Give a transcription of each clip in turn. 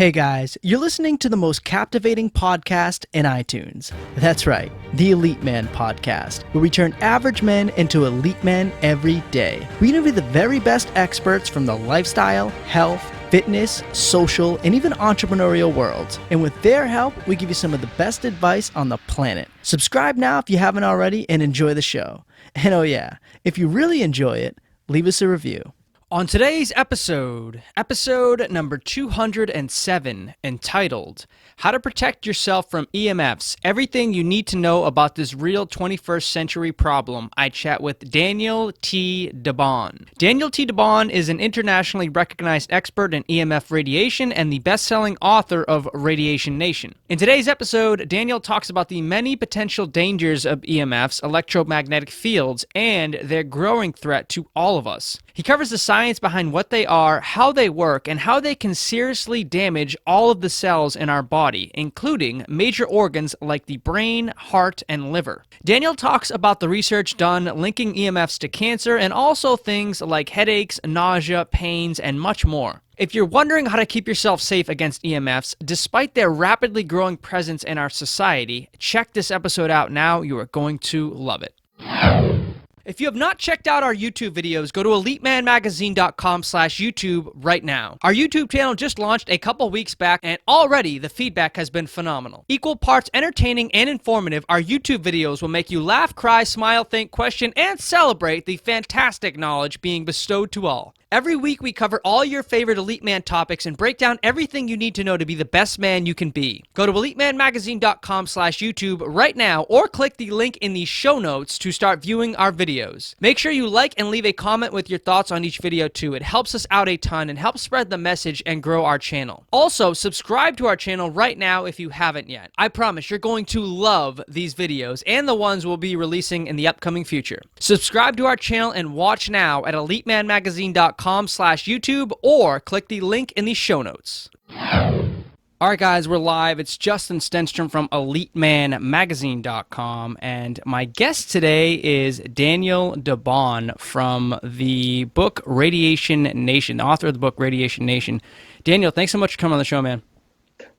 Hey guys, you're listening to the most captivating podcast in iTunes. That's right, the Elite Man Podcast, where we turn average men into elite men every day. We interview the very best experts from the lifestyle, health, fitness, social, and even entrepreneurial worlds. And with their help, we give you some of the best advice on the planet. Subscribe now if you haven't already and enjoy the show. And oh yeah, if you really enjoy it, leave us a review. On today's episode number 207, entitled, How to Protect Yourself from EMFs, Everything You Need to Know About This Real 21st Century Problem, I chat with Daniel T. DeBaun. Daniel T. DeBaun is an internationally recognized expert in EMF radiation and the best-selling author of Radiation Nation. In today's episode, Daniel talks about the many potential dangers of EMFs, electromagnetic fields, and their growing threat to all of us. He covers the science behind what they are, how they work, and how they can seriously damage all of the cells in our body, including major organs like the brain, heart, and liver. Daniel talks about the research done linking EMFs to cancer and also things like headaches, nausea, pains, and much more. If you're wondering how to keep yourself safe against EMFs, despite their rapidly growing presence in our society, check this episode out now. You are going to love it. If you have not checked out our YouTube videos, go to EliteManMagazine.com/YouTube right now. Our YouTube channel just launched a couple weeks back, and already the feedback has been phenomenal. Equal parts entertaining and informative, our YouTube videos will make you laugh, cry, smile, think, question, and celebrate the fantastic knowledge being bestowed to all. Every week we cover all your favorite Elite Man topics and break down everything you need to know to be the best man you can be. Go to EliteManMagazine.com/YouTube right now or click the link in the show notes to start viewing our videos. Make sure you like and leave a comment with your thoughts on each video too. It helps us out a ton and helps spread the message and grow our channel. Also, subscribe to our channel right now if you haven't yet. I promise you're going to love these videos and the ones we'll be releasing in the upcoming future. Subscribe to our channel and watch now at EliteManMagazine.com/YouTube or click the link in the show notes. Alright guys, we're live. It's Justin Stenstrom from EliteManMagazine.com, and my guest today is Daniel DeBaun from the book Radiation Nation, the author of the book Radiation Nation. Daniel, thanks so much for coming on the show, man.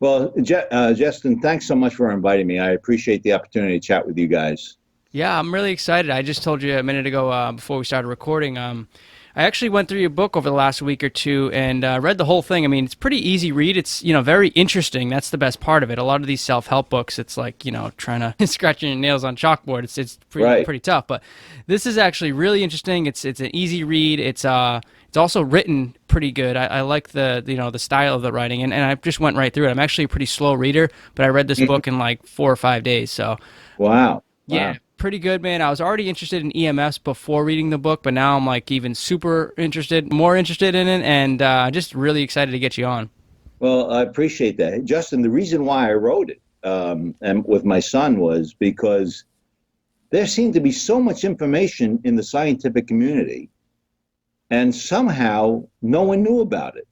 Well, Justin, thanks so much for inviting me. I appreciate the opportunity to chat with you guys. Yeah, I'm really excited. I just told you a minute ago before we started recording, I actually went through your book over the last week or two and read the whole thing. I mean, it's pretty easy read. It's, very interesting. That's the best part of it. A lot of these self-help books, it's like, trying to scratch your nails on chalkboard. It's pretty tough. But this is actually really interesting. It's an easy read. It's also written pretty good. I like the style of the writing, and I just went right through it. I'm actually a pretty slow reader, but I read this book in like 4 or 5 days. So wow. Yeah. Pretty good, man. I was already interested in EMFs before reading the book, but now I'm like even more interested in it, and just really excited to get you on. Well, I appreciate that. Justin, the reason why I wrote it and with my son was because there seemed to be so much information in the scientific community, and somehow no one knew about it.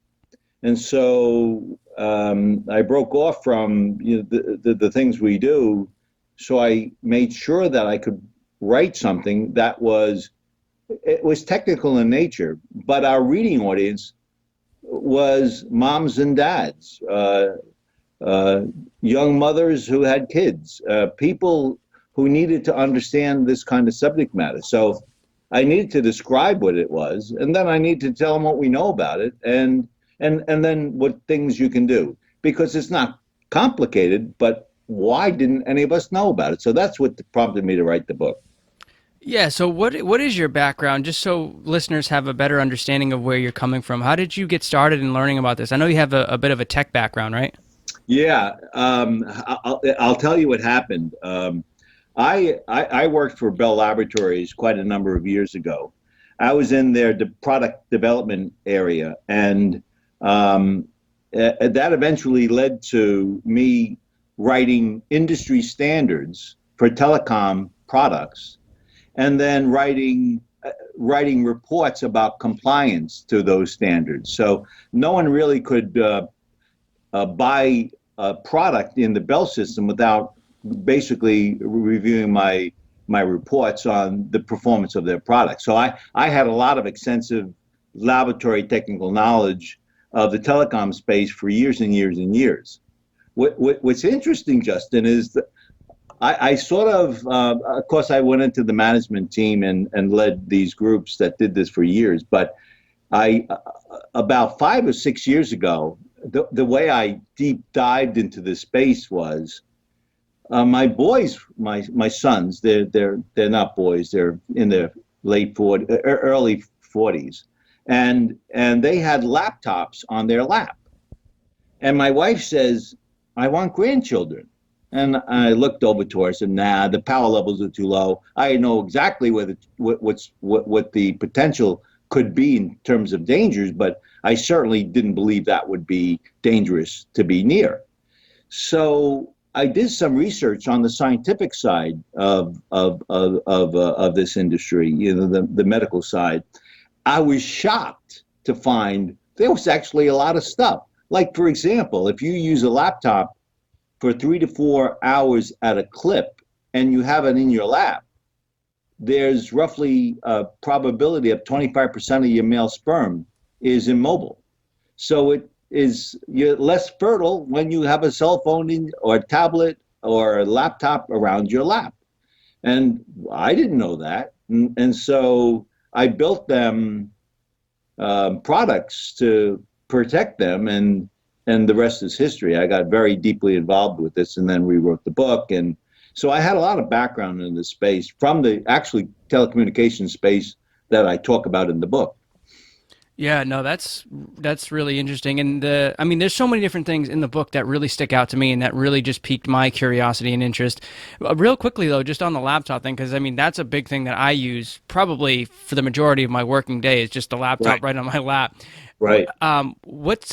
And so I broke off from the things we do. So I made sure that I could write something that was technical in nature, but our reading audience was moms and dads, young mothers who had kids, people who needed to understand this kind of subject matter. So I needed to describe what it was, and then I need to tell them what we know about it, and then what things you can do, because it's not complicated, but why didn't any of us know about it? So that's what prompted me to write the book. Yeah, so what is your background, just so listeners have a better understanding of where you're coming from? How did you get started in learning about this? I know you have a bit of a tech background, right? Yeah, I'll tell you what happened. I worked for Bell Laboratories quite a number of years ago. I was in their product development area, and that eventually led to me writing industry standards for telecom products, and then writing reports about compliance to those standards. So no one really could buy a product in the Bell system without basically reviewing my reports on the performance of their product. So I had a lot of extensive laboratory technical knowledge of the telecom space for years and years and years. What's interesting, Justin, is that I sort of course, I went into the management team and led these groups that did this for years. But about 5 or 6 years ago, the way I deep dived into this space was my boys, my sons. They're not boys. They're in their early 40s, and they had laptops on their lap. And my wife says, "I want grandchildren." And I looked over to her and said, "Nah, the power levels are too low. I know exactly what the potential could be in terms of dangers, but I certainly didn't believe that would be dangerous to be near." So I did some research on the scientific side of this industry, the medical side. I was shocked to find there was actually a lot of stuff. Like, for example, if you use a laptop for 3 to 4 hours at a clip and you have it in your lap, there's roughly a probability of 25% of your male sperm is immobile. So you're less fertile when you have a cell phone or a tablet or a laptop around your lap. And I didn't know that. And so I built them products to protect them, and the rest is history. I got very deeply involved with this, and then we wrote the book. And so I had a lot of background in this space from the actually telecommunications space that I talk about in the book. Yeah, no, that's really interesting. And I mean, there's so many different things in the book that really stick out to me and that really just piqued my curiosity and interest. Real quickly though, just on the laptop thing, because I mean, that's a big thing that I use probably for the majority of my working day is just the laptop right on my lap. Right. What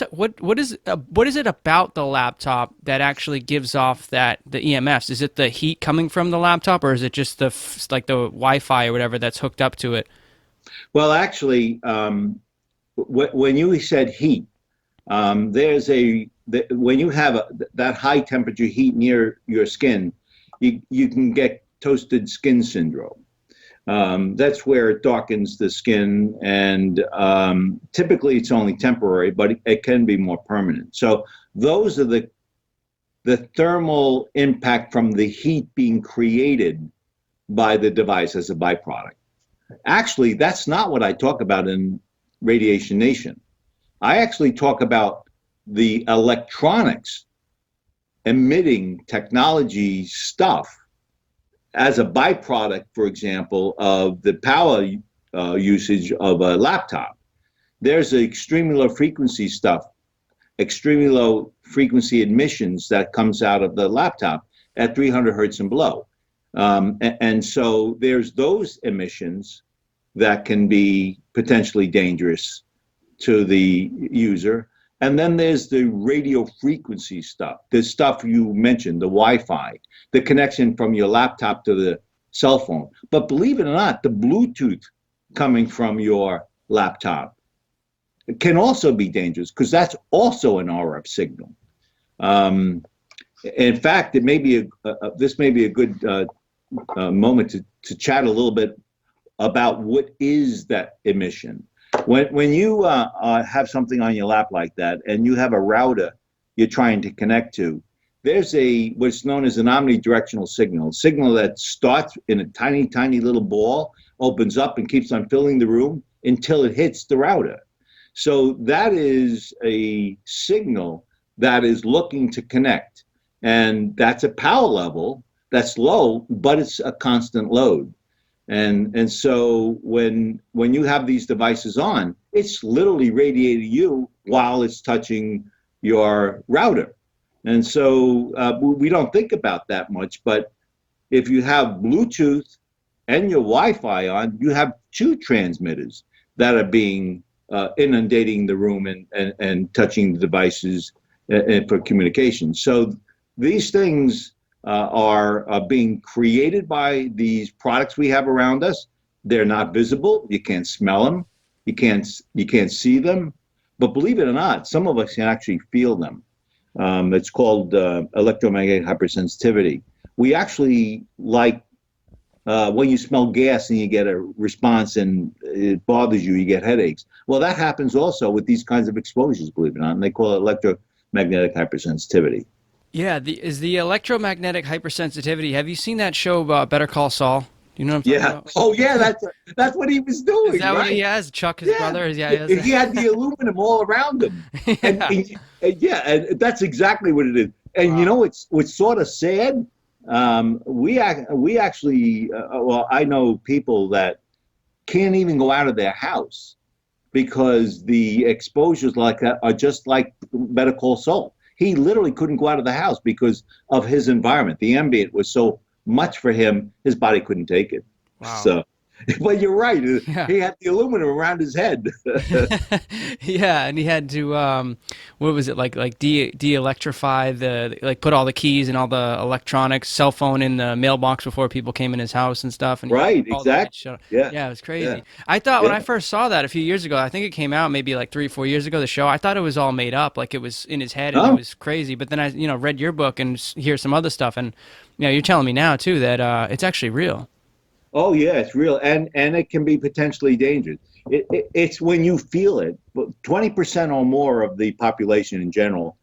is it about the laptop that actually gives off the EMFs? Is it the heat coming from the laptop, or is it just the Wi-Fi or whatever that's hooked up to it? Well, actually, when you said heat, when you have that high temperature heat near your skin, you can get toasted skin syndrome. That's where it darkens the skin, and typically it's only temporary, but it can be more permanent. So those are the thermal impact from the heat being created by the device as a byproduct. Actually, that's not what I talk about in Radiation Nation. I actually talk about the electronics emitting technology stuff as a byproduct, for example, of the power usage of a laptop. There's extremely low frequency stuff, extremely low frequency emissions that comes out of the laptop at 300 hertz and below. And so there's those emissions that can be potentially dangerous to the user. And then there's the radio frequency stuff, the stuff you mentioned, the Wi-Fi, the connection from your laptop to the cell phone. But believe it or not, the Bluetooth coming from your laptop can also be dangerous because that's also an RF signal. In fact, this may be a good moment to chat a little bit about what is that emission. When you have something on your lap like that and you have a router you're trying to connect to, there's what's known as an omnidirectional signal that starts in a tiny, tiny little ball, opens up and keeps on filling the room until it hits the router. So that is a signal that is looking to connect. And that's a power level that's low, but it's a constant load. And so when you have these devices on, it's literally radiating you while it's touching your router. And so we don't think about that much, but if you have Bluetooth and your Wi-Fi on, you have two transmitters that are being inundating the room and touching the devices for communication. So these things are being created by these products we have around us. They're not visible. You can't smell them. You can't see them. But believe it or not, some of us can actually feel them. It's called electromagnetic hypersensitivity. We actually like when you smell gas and you get a response and it bothers you, you get headaches. Well, that happens also with these kinds of exposures, believe it or not, and they call it electromagnetic hypersensitivity. Yeah, is the electromagnetic hypersensitivity. Have you seen that show Better Call Saul? Do you know what I'm talking Yeah. about? Oh, yeah. That's what he was Is doing, that what he right? has? Chuck, his Yeah. brother? Yeah, he has He had the that. aluminum all around him, and, Yeah. and yeah, and that's exactly what it is. And you Wow. know, what's sort of sad. We actually, well, I know people that can't even go out of their house because the exposures like that are just like Better Call Saul. He literally couldn't go out of the house because of his environment. The ambient was so much for him, his body couldn't take it. Wow. So, but you're right. Yeah. He had the aluminum around his head. Yeah, and he had to what was it like de-electrify the like put all the keys and all the electronics, cell phone in the mailbox before people came in his house and stuff, and he Right, all the lights exactly. shut off. Yeah, Yeah, it was yeah, crazy. I thought when yeah. I first saw that a few years ago, I think it came out maybe like 3 or 4 years ago, the show, I thought it was all made up, like it was in his head and it No, was crazy. But then I, read your book and hear some other stuff, and you're telling me now too that it's actually real. oh yeah, it's real, and it can be potentially dangerous. It's when you feel it. But 20% or more of the population in general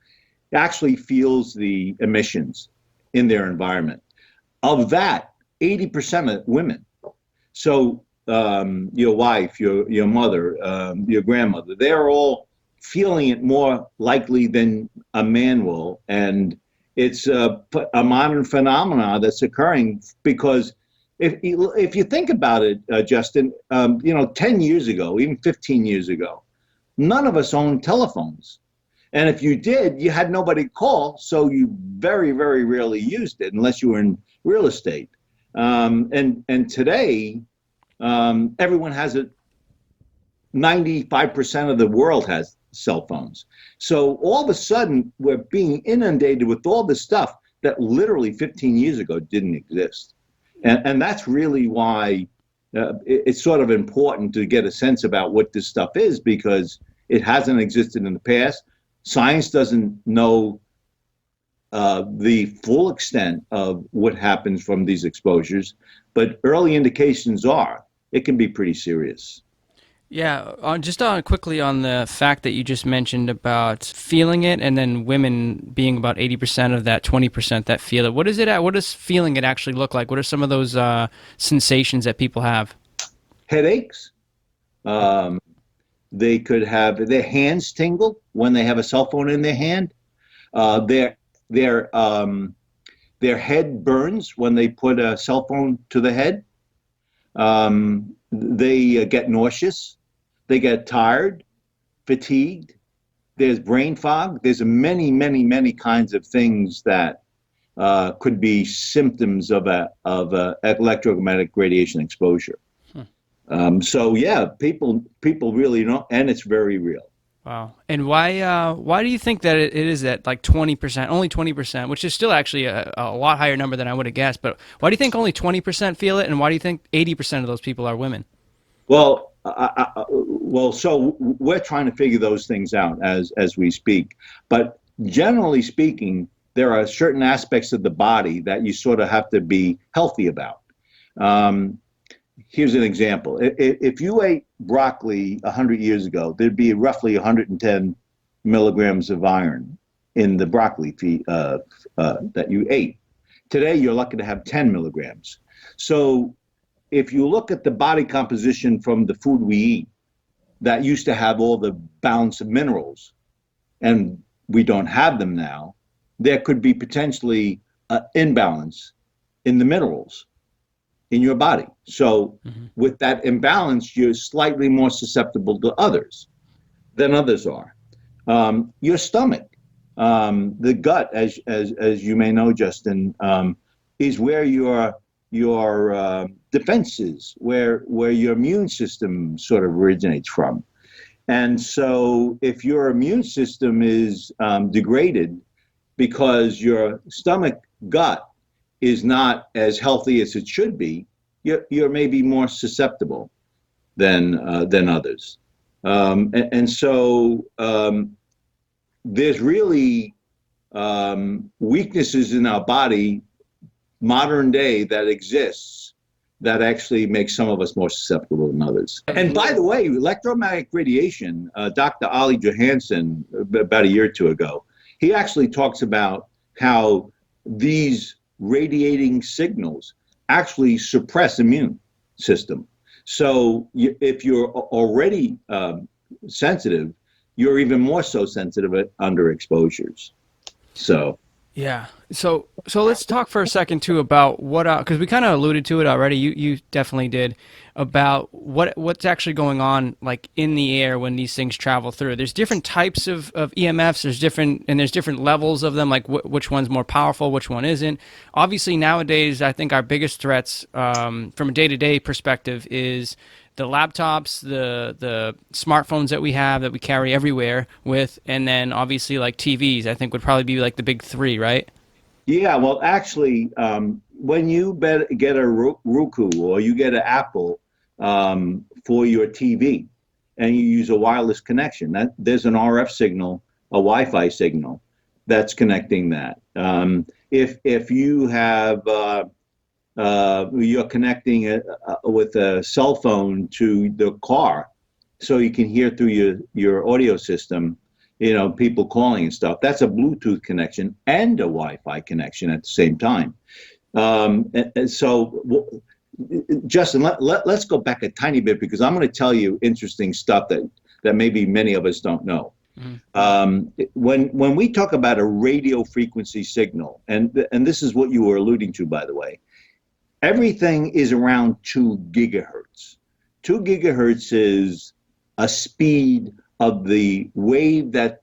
actually feels the emissions in their environment. Of that, 80% of women. So your wife, your mother, your grandmother, they're all feeling it more likely than a man will, and it's a modern phenomenon that's occurring because if you think about it, Justin, 10 years ago, even 15 years ago, none of us owned telephones. And if you did, you had nobody to call, so you very, very rarely used it unless you were in real estate. And today, everyone has it. 95% of the world has cell phones. So all of a sudden, we're being inundated with all this stuff that literally 15 years ago didn't exist. And that's really why it's sort of important to get a sense about what this stuff is because it hasn't existed in the past. Science doesn't know the full extent of what happens from these exposures, but early indications are it can be pretty serious. Yeah, just quickly on the fact that you just mentioned about feeling it, and then women being about 80% of that 20% that feel it. What is it? What does feeling it actually look like? What are some of those sensations that people have? Headaches. Um, they could have their hands tingle when they have a cell phone in their hand. Uh, their their their head burns when they put a cell phone to the head. They get nauseous. They get tired, fatigued. There's brain fog. There's many, many, many kinds of things that could be symptoms of a electromagnetic radiation exposure. So yeah, people really know, and it's very real. Wow. And why do you think that it is that like 20%, only 20%, which is still actually a lot higher number than I would have guessed, but why do you think only 20% feel it, and why do you think 80% of those people are women? So we're trying to figure those things out as we speak. But generally speaking, there are certain aspects of the body that you sort of have to be healthy about. Um, Here's an example. If you ate broccoli 100 years ago, there'd be roughly 110 milligrams of iron in the broccoli that you ate. Today, you're lucky to have 10 milligrams. So if you look at the body composition from the food we eat that used to have all the balance of minerals, and we don't have them now, there could be potentially an imbalance in the minerals in your body. So with that imbalance, you're slightly more susceptible to others than others are. Your stomach, the gut, as you may know, Justin, is where your defenses, where your immune system sort of originates from. And so if your immune system is degraded because your stomach gut is not as healthy as it should be, you're maybe more susceptible than others. And so there's really weaknesses in our body, modern day, that exists that actually makes some of us more susceptible than others. And by the way, electromagnetic radiation, Dr. Ali Johansen, about a year or two ago, he actually talks about how these radiating signals actually suppress immune system. So if you're already sensitive, you're even more so sensitive under exposures. So. Yeah. So let's talk for a second too about what, because we kind of alluded to it already. You definitely did, about what's actually going on like in the air when these things travel through. There's different types of EMFs. There's different levels of them. Like which one's more powerful, which one isn't. Obviously nowadays, I think our biggest threats from a day-to-day perspective is the laptops, the smartphones that we have that we carry everywhere with, and then obviously like TVs, I think would probably be like the big three, right? Yeah, well, actually, when you get a Roku or you get an Apple for your TV and you use a wireless connection, there's an RF signal, a Wi-Fi signal that's connecting that. If you have you're connecting with a cell phone to the car, so you can hear through your audio system, people calling and stuff. That's a Bluetooth connection and a Wi-Fi connection at the same time. And so, Justin, let's go back a tiny bit, because I'm going to tell you interesting stuff that maybe many of us don't know. Mm-hmm. When we talk about a radio frequency signal, and this is what you were alluding to, by the way, everything is around 2 gigahertz. 2 gigahertz is a speed of the wave that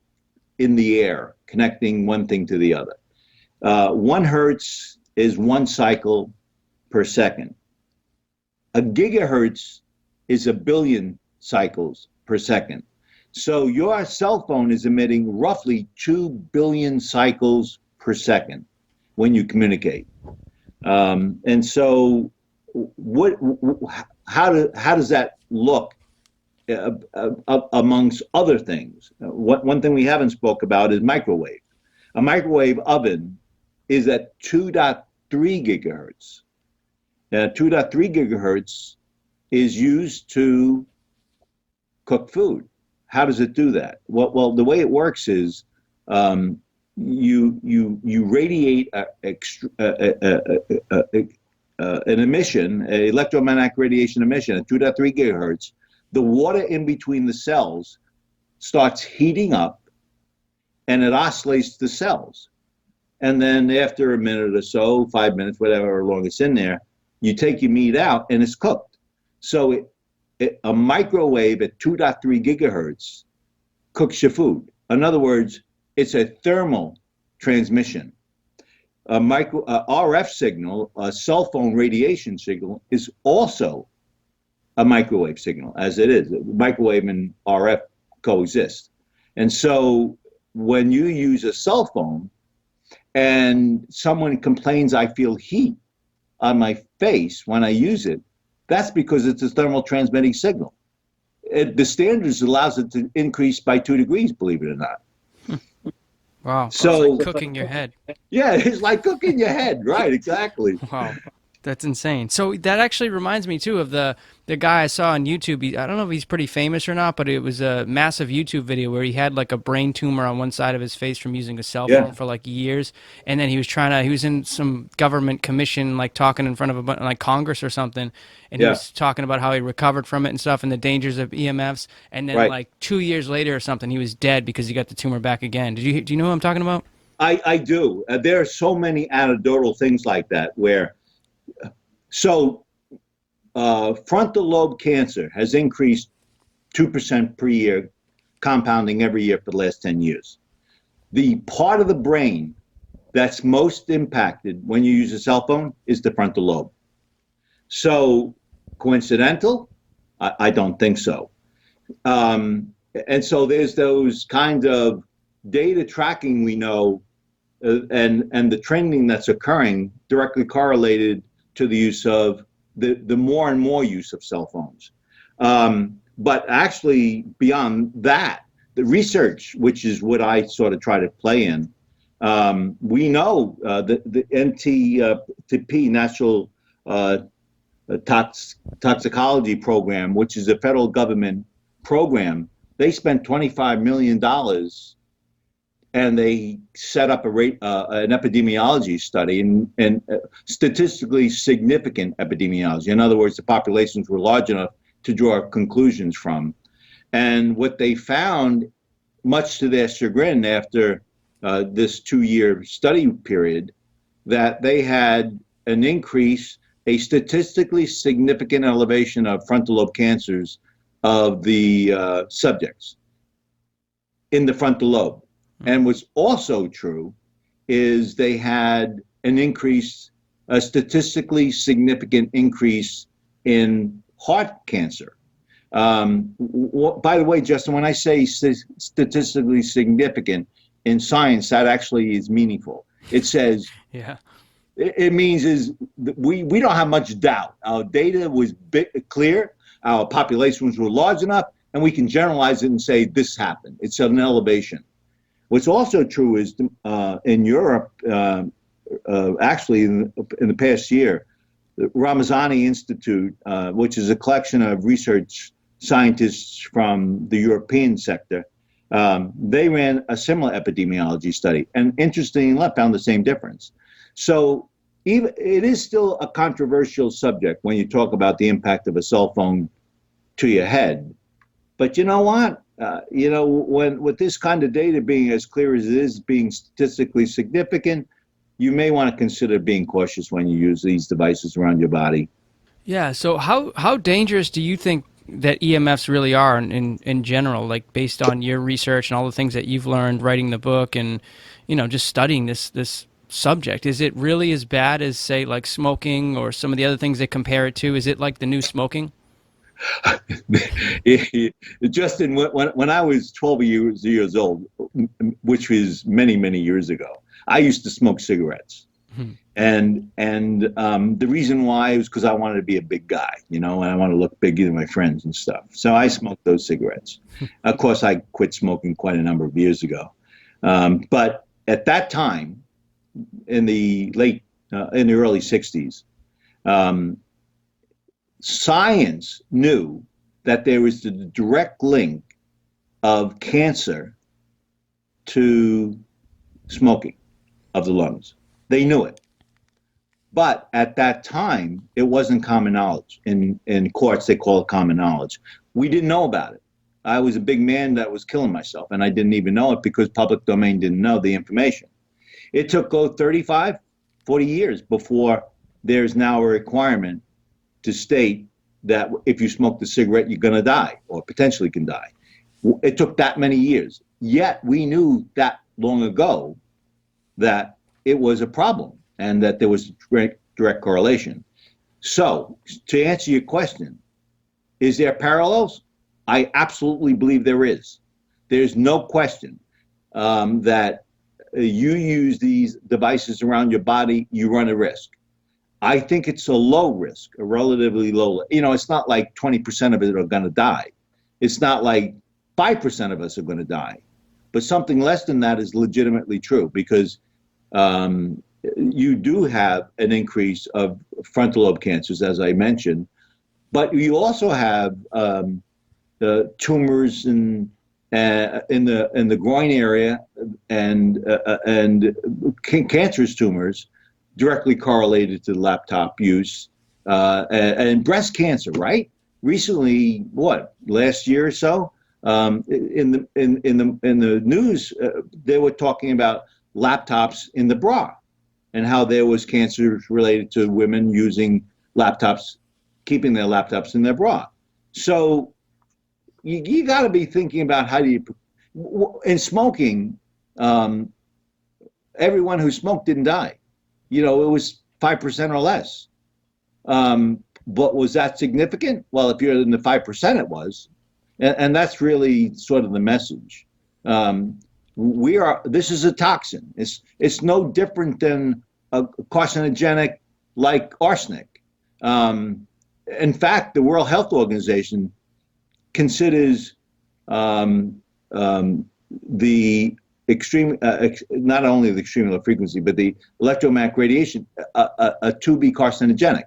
in the air connecting one thing to the other. 1 hertz is 1 cycle per second. A gigahertz is 1 billion cycles per second. So your cell phone is emitting roughly 2 billion cycles per second when you communicate. And so how does that look amongst other things? One thing we haven't spoke about is microwave. A microwave oven is at 2.3 gigahertz. 2.3 gigahertz is used to cook food. How does it do that? Well, the way it works is you radiate an emission, an electromagnetic radiation emission at 2.3 gigahertz. The water in between the cells starts heating up, and it oscillates the cells. And then after a minute or so, 5 minutes, whatever long it's in there, you take your meat out and it's cooked. So a microwave at 2.3 gigahertz cooks your food. In other words, it's a thermal transmission. A RF signal, a cell phone radiation signal, is also a microwave signal, as it is. Microwave and RF coexist. And so when you use a cell phone and someone complains, I feel heat on my face when I use it, that's because it's a thermal transmitting signal. The standards allows it to increase by 2 degrees, believe it or not. Wow. So it's like cooking your head. Yeah, it's like cooking your head. Right, exactly. Wow. That's insane. So that actually reminds me too of the guy I saw on YouTube. I don't know if he's pretty famous or not, but it was a massive YouTube video where he had like a brain tumor on one side of his face from using a cell phone for like years. And then he was in some government commission, like talking in front of like Congress or something. And he was talking about how he recovered from it and stuff and the dangers of EMFs. And then like 2 years later or something, he was dead because he got the tumor back again. Do you know who I'm talking about? I do. There are so many anecdotal things like that where, frontal lobe cancer has increased 2% per year, compounding every year for the last 10 years. The part of the brain that's most impacted when you use a cell phone is the frontal lobe. So, coincidental? I don't think so. And so there's those kind of data tracking we know, and the trending that's occurring directly correlated to the use of the more and more use of cell phones. But actually, beyond that, the research, which is what I sort of try to play in, we know the NTP, natural toxicology program, which is a federal government program. They spent $25 million and they set up an epidemiology study and statistically significant epidemiology. In other words, the populations were large enough to draw conclusions from. And what they found, much to their chagrin after this 2-year study period, that they had an increase, a statistically significant elevation of frontal lobe cancers of the subjects in the frontal lobe. And what's also true is they had an increase, a statistically significant increase in heart cancer. By the way, Justin, when I say statistically significant in science, that actually is meaningful. It says, Yeah. It means is we don't have much doubt. Our data was clear, our populations were large enough, and we can generalize it and say this happened. It's an elevation. What's also true is in Europe, actually in the past year, the Ramazani Institute, which is a collection of research scientists from the European sector, they ran a similar epidemiology study, and interestingly enough, found the same difference. So it is still a controversial subject when you talk about the impact of a cell phone to your head. But you know what? When with this kind of data being as clear as it is, being statistically significant, you may want to consider being cautious when you use these devices around your body. Yeah. So how dangerous do you think that EMFs really are in general, like based on your research and all the things that you've learned writing the book and, just studying this subject? Is it really as bad as, say, like smoking or some of the other things they compare it to? Is it like the new smoking? Justin, when I was 12 years old, which was many, many years ago, I used to smoke cigarettes. Hmm. And the reason why was because I wanted to be a big guy, and I wanted to look bigger than my friends and stuff. So I smoked those cigarettes. Of course, I quit smoking quite a number of years ago. But at that time, in the early 60s, science knew that there was the direct link of cancer to smoking of the lungs. They knew it. But at that time, it wasn't common knowledge. In courts, they call it common knowledge. We didn't know about it. I was a big man that was killing myself, and I didn't even know it because public domain didn't know the information. It took 35, 40 years before there's now a requirement to state that if you smoke the cigarette, you're going to die or potentially can die. It took that many years. Yet we knew that long ago that it was a problem and that there was direct correlation. So to answer your question, is there parallels? I absolutely believe there is. There's no question that you use these devices around your body, you run a risk. I think it's a low risk, a relatively low. It's not like 20% of it are going to die. It's not like 5% of us are going to die. But something less than that is legitimately true because you do have an increase of frontal lobe cancers, as I mentioned, but you also have tumors in the groin area and cancerous tumors directly correlated to laptop use and breast cancer. Right? Recently, last year or so, in the news, they were talking about laptops in the bra and how there was cancer related to women using laptops, keeping their laptops in their bra. So you got to be thinking about how do you, in smoking, everyone who smoked didn't die. It was 5% or less. But was that significant? Well, if you're in the 5%, it was. And that's really sort of the message. This is a toxin. It's no different than a carcinogenic like arsenic. In fact, the World Health Organization considers the extreme, not only the extreme low frequency, but the electromagnetic radiation, a to be carcinogenic.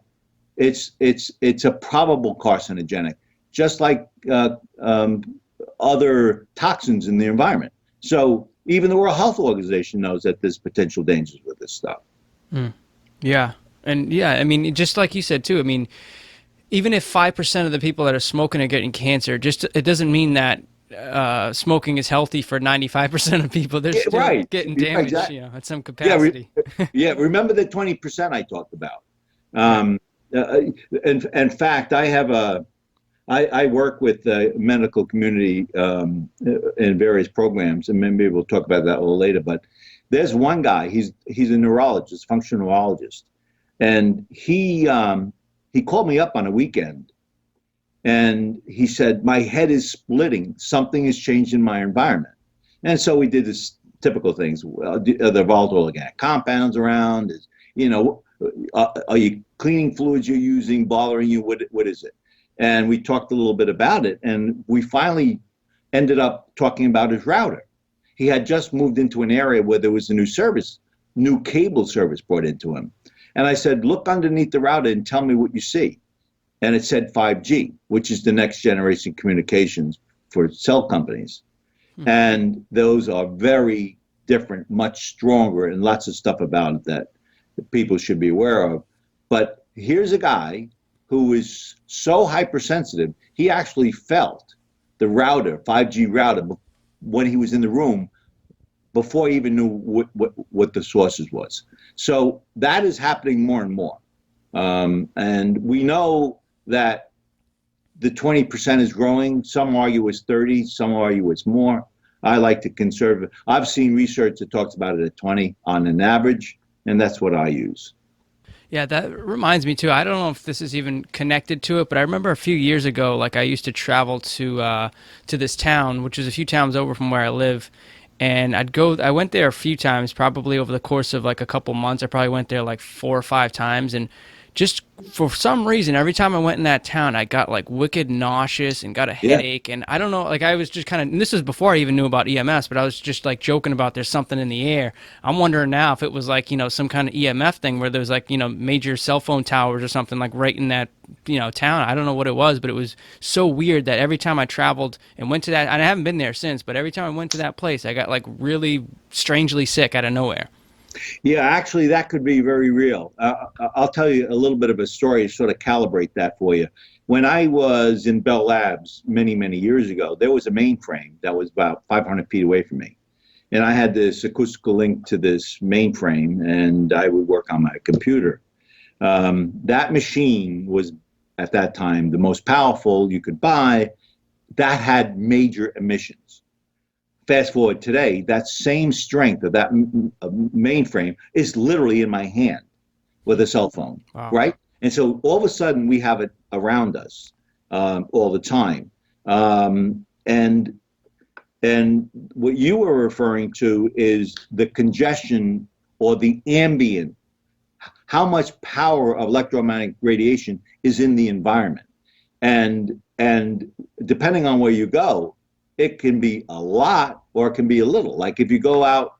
it's a probable carcinogenic, just like other toxins in the environment. So even the World Health Organization knows that there's potential dangers with this stuff. Yeah. And yeah, I mean, just like you said too, I mean, even if 5% of the people that are smoking are getting cancer, just it doesn't mean that smoking is healthy for 95% of people. They're still Right. getting damaged, Exactly. you know, at some Yeah. capacity. Yeah. Remember the 20% I talked about. Right. In fact, I work with the medical community in various programs, and maybe we'll talk about that a little later. But there's one guy. He's a neurologist, functional neurologist, and he called me up on a weekend, and he said my head is splitting. Something has changed in my environment, and so we did this typical things. Are there volatile organic compounds around? You know, are you cleaning fluids you're using bothering you? What is it? And we talked a little bit about it, and we finally ended up talking about his router. He had just moved into an area where there was a new cable service brought into him. And I said, look underneath the router and tell me what you see. And it said 5G, which is the next generation communications for cell companies. And those are very different, much stronger, and lots of stuff about it that people should be aware of. But here's a guy who is so hypersensitive, he actually felt the router, 5G router, when he was in the room before he even knew what the sources was. So that is happening more and more. And we know that the 20% is growing. Some argue it's 30, some argue it's more. I like to conserve it. I've seen research that talks about it at 20 on an average, and that's what I use. Yeah, that reminds me too. I don't know if this is even connected to it, but I remember a few years ago, like I used to travel to this town, which is a few towns over from where I live, and I went there a few times, probably over the course of like a couple months. I probably went there like 4 or 5 times, and just for some reason, every time I went in that town, I got like wicked nauseous and got a Yeah. headache. And I don't know, like I was just kind of, and this was before I even knew about EMS, but I was just like joking about there's something in the air. I'm wondering now if it was like, you know, some kind of EMF thing where there's like, you know, major cell phone towers or something like right in that, you know, town. I don't know what it was, but it was so weird that every time I traveled and went to that, and I haven't been there since, but every time I went to that place, I got like really strangely sick out of nowhere. Yeah, actually, that could be very real. I'll tell you a little bit of a story to sort of calibrate that for you. When I was in Bell Labs many, many years ago, there was a mainframe that was about 500 feet away from me. And I had this acoustical link to this mainframe, and I would work on my computer. That machine was, at that time, the most powerful you could buy. That had major emissions. Fast forward today, that same strength of that mainframe is literally in my hand with a cell phone, Wow. right? And so all of a sudden we have it around us all the time. And what you were referring to is the congestion or the ambient, how much power of electromagnetic radiation is in the environment. And depending on where you go, it can be a lot or it can be a little. Like if you go out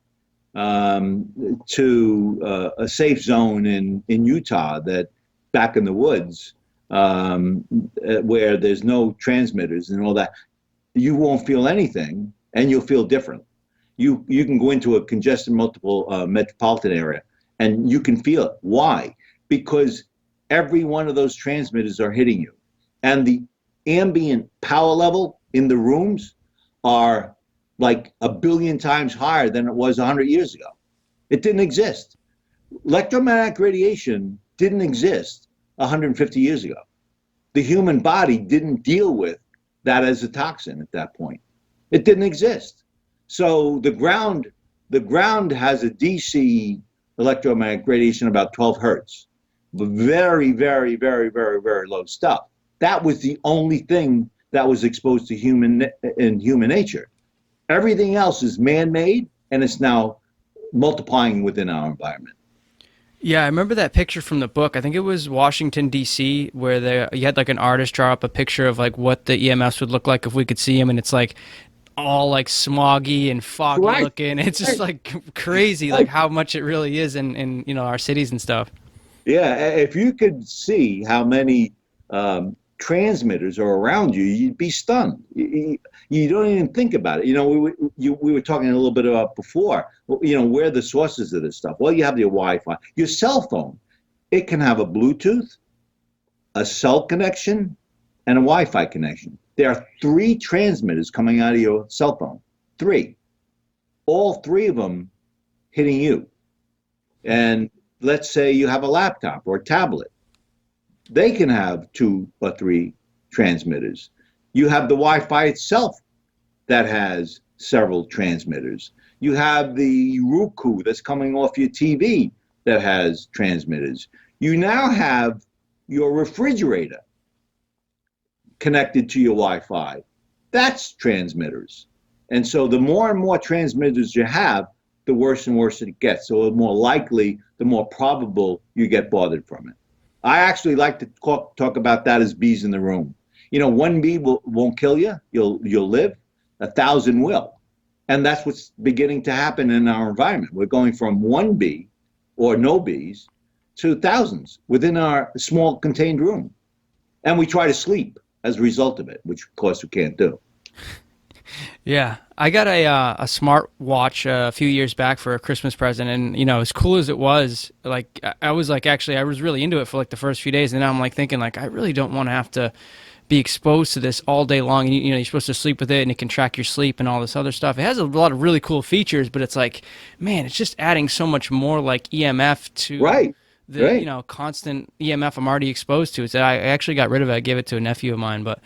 to a safe zone in Utah, that back in the woods where there's no transmitters and all that, you won't feel anything and you'll feel different. You can go into a congested multiple metropolitan area and you can feel it. Why? Because every one of those transmitters are hitting you. And the ambient power level in the rooms are like 1 billion times higher than it was 100 years ago. It didn't exist. Electromagnetic radiation didn't exist 150 years ago. The human body didn't deal with that as a toxin at that point. It didn't exist. So the ground has a DC electromagnetic radiation about 12 hertz, but very, very, very, very, very low stuff. That was the only thing that was exposed to human nature. Everything else is man-made, and it's now multiplying within our environment. Yeah, I remember that picture from the book. I think it was Washington, D.C., where you had like an artist draw up a picture of like what the EMFs would look like if we could see them, and it's like all like smoggy and foggy looking. It's just like crazy, like how much it really is in you know our cities and stuff. Yeah, if you could see how many transmitters are around you, you'd be stunned. You don't even think about it. We were talking a little bit about before, where are the sources of this stuff? Well, you have your Wi-Fi. Your cell phone, it can have a Bluetooth, a cell connection, and a Wi-Fi connection. There are three transmitters coming out of your cell phone. Three. All three of them hitting you. And let's say you have a laptop or a tablet. They can have two or three transmitters. You have the Wi-Fi itself that has several transmitters. You have the Roku that's coming off your TV that has transmitters. You now have your refrigerator connected to your Wi-Fi. That's transmitters. And so the more and more transmitters you have, the worse and worse it gets. So the more likely, the more probable you get bothered from it. I actually like to talk about that as bees in the room. One bee won't kill you. You'll live. 1,000 will. And that's what's beginning to happen in our environment. We're going from one bee or no bees to thousands within our small contained room. And we try to sleep as a result of it, which of course we can't do. Yeah, I got a smart watch a few years back for a Christmas present, and as cool as it was, like I was really into it for like the first few days, and now I'm like thinking like I really don't want to have to be exposed to this all day long. And you're supposed to sleep with it, and it can track your sleep and all this other stuff. It has a lot of really cool features, but it's like, man, it's just adding so much more like EMF to the constant EMF I'm already exposed to. So I actually got rid of it. I gave it to a nephew of mine, but.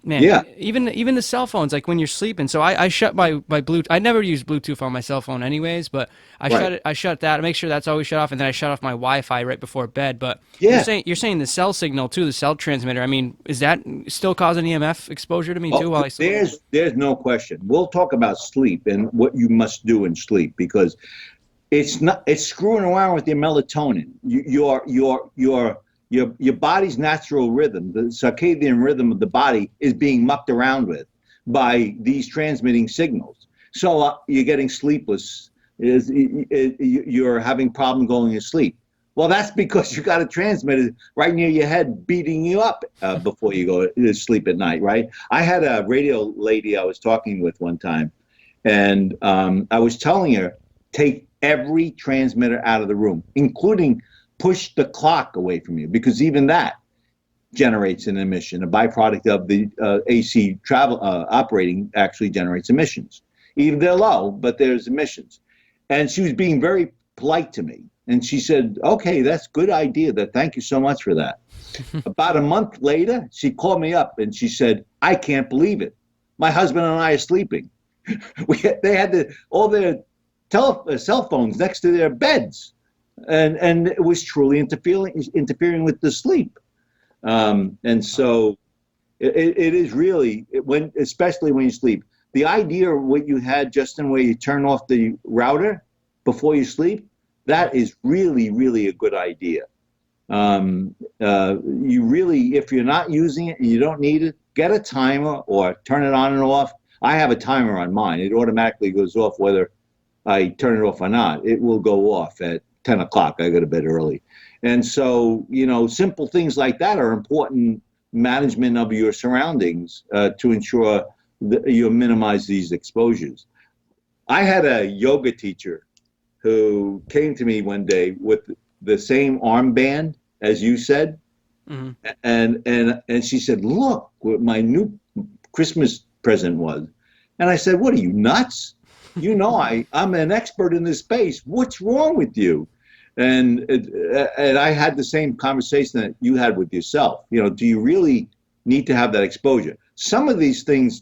Man, yeah. Even the cell phones, like when you're sleeping. So I shut my Bluetooth. I never use Bluetooth on my cell phone anyways, but I shut that. I make sure that's always shut off, and then I shut off my Wi-Fi right before bed. But you're saying the cell signal too, the cell transmitter. I mean, is that still causing EMF exposure to me too while I sleep? There's no question. We'll talk about sleep and what you must do in sleep, because it's screwing around with your melatonin. Your body's natural rhythm, the circadian rhythm of the body, is being mucked around with by these transmitting signals. So you're getting sleepless, you're having problem going to sleep. Well, that's because you got a transmitter right near your head beating you up before you go to sleep at night, right? I had a radio lady I was talking with one time, and I was telling her, take every transmitter out of the room, including push the clock away from you, because even that generates an emission. A byproduct of the AC travel operating actually generates emissions. Even they're low, but there's emissions. And she was being very polite to me. And she said, okay, that's a good idea. Thank you so much for that. About a month later, she called me up and she said, I can't believe it. My husband and I are sleeping. They had all their cell phones next to their beds. And it was truly interfering with the sleep. And so it is really, especially when you sleep, the idea of what you had, Justin, where you turn off the router before you sleep, that is really, really a good idea. You really, if you're not using it and you don't need it, get a timer or turn it on and off. I have a timer on mine. It automatically goes off whether I turn it off or not. It will go off at 10 o'clock. I go to bed early. And so, simple things like that are important management of your surroundings to ensure that you minimize these exposures. I had a yoga teacher who came to me one day with the same armband as you said. Mm-hmm. And she said, look what my new Christmas present was. And I said, what are you, nuts? I'm an expert in this space. What's wrong with you? And I had the same conversation that you had with yourself. Do you really need to have that exposure? Some of these things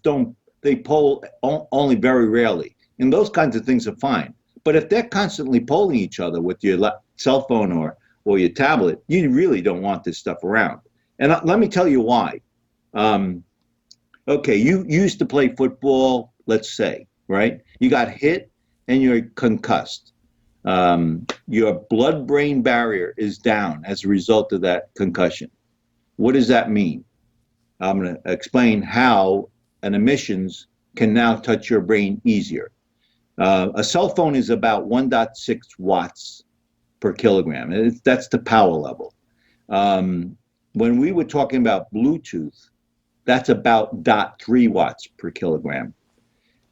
they poll only very rarely. And those kinds of things are fine. But if they're constantly polling each other with your cell phone or your tablet, you really don't want this stuff around. And let me tell you why. Okay, you used to play football, let's say, right? You got hit and you're concussed. Your blood-brain barrier is down as a result of that concussion. What does that mean? I'm going to explain how an emissions can now touch your brain easier. A cell phone is about 1.6 watts per kilogram. That's the power level. When we were talking about Bluetooth, that's about 0.3 watts per kilogram.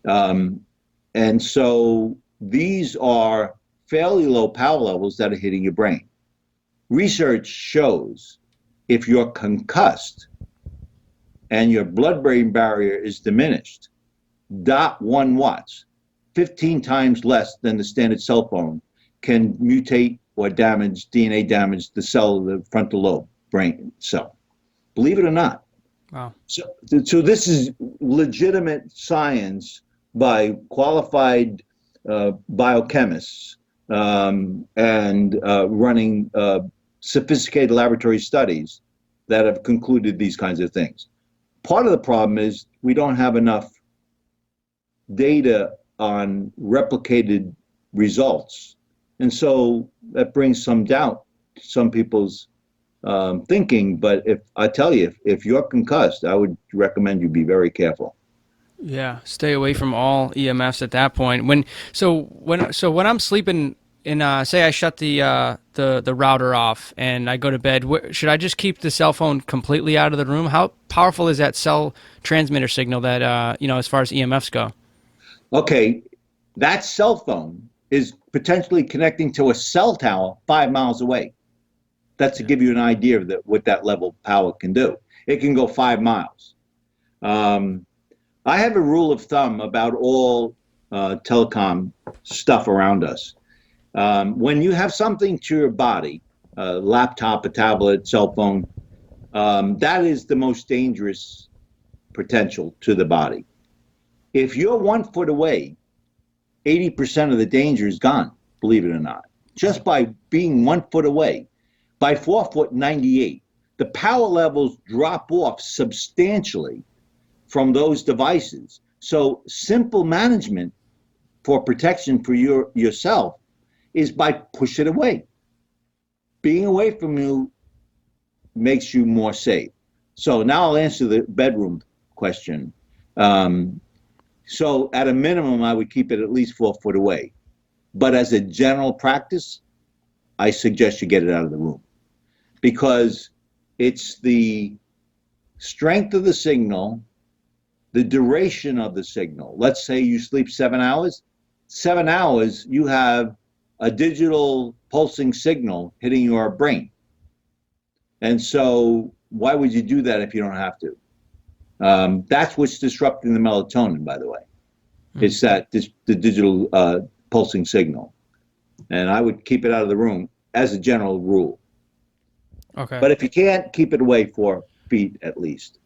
And so these are fairly low power levels that are hitting your brain. Research shows if you're concussed and your blood-brain barrier is diminished, 0.1 watts, 15 times less than the standard cell phone, can mutate or damage, DNA damage the cell, the frontal lobe brain cell. Believe it or not. Wow. So this is legitimate science by qualified biochemists and running sophisticated laboratory studies that have concluded these kinds of things. Part of the problem is we don't have enough data on replicated results. And so that brings some doubt to some people's thinking. But if I tell you, if you're concussed, I would recommend you be very careful. Yeah, stay away from all EMFs at that point. When I'm sleeping in, say I shut the router off and I go to bed, should I just keep the cell phone completely out of the room? How powerful is that cell transmitter signal that as far as EMFs go? Okay, that cell phone is potentially connecting to a cell tower 5 miles away. That's to give you an idea of what that level of power can do. It can go 5 miles. I have a rule of thumb about all telecom stuff around us. When you have something to your body, a laptop, a tablet, cell phone, that is the most dangerous potential to the body. If you're 1 foot away, 80% of the danger is gone, believe it or not. Just by being 1 foot away. By 4 foot, 98. The power levels drop off substantially from those devices. So simple management for protection for yourself is by push it away. Being away from you makes you more safe. So now I'll answer the bedroom question. So at a minimum, I would keep it at least 4 foot away. But as a general practice, I suggest you get it out of the room, because it's the strength of the signal, the duration of the signal. Let's say you sleep 7 hours. 7 hours, you have a digital pulsing signal hitting your brain. And so why would you do that if you don't have to? That's what's disrupting the melatonin, by the way. It's the digital pulsing signal. And I would keep it out of the room as a general rule. Okay. But if you can't, keep it away 4 feet at least.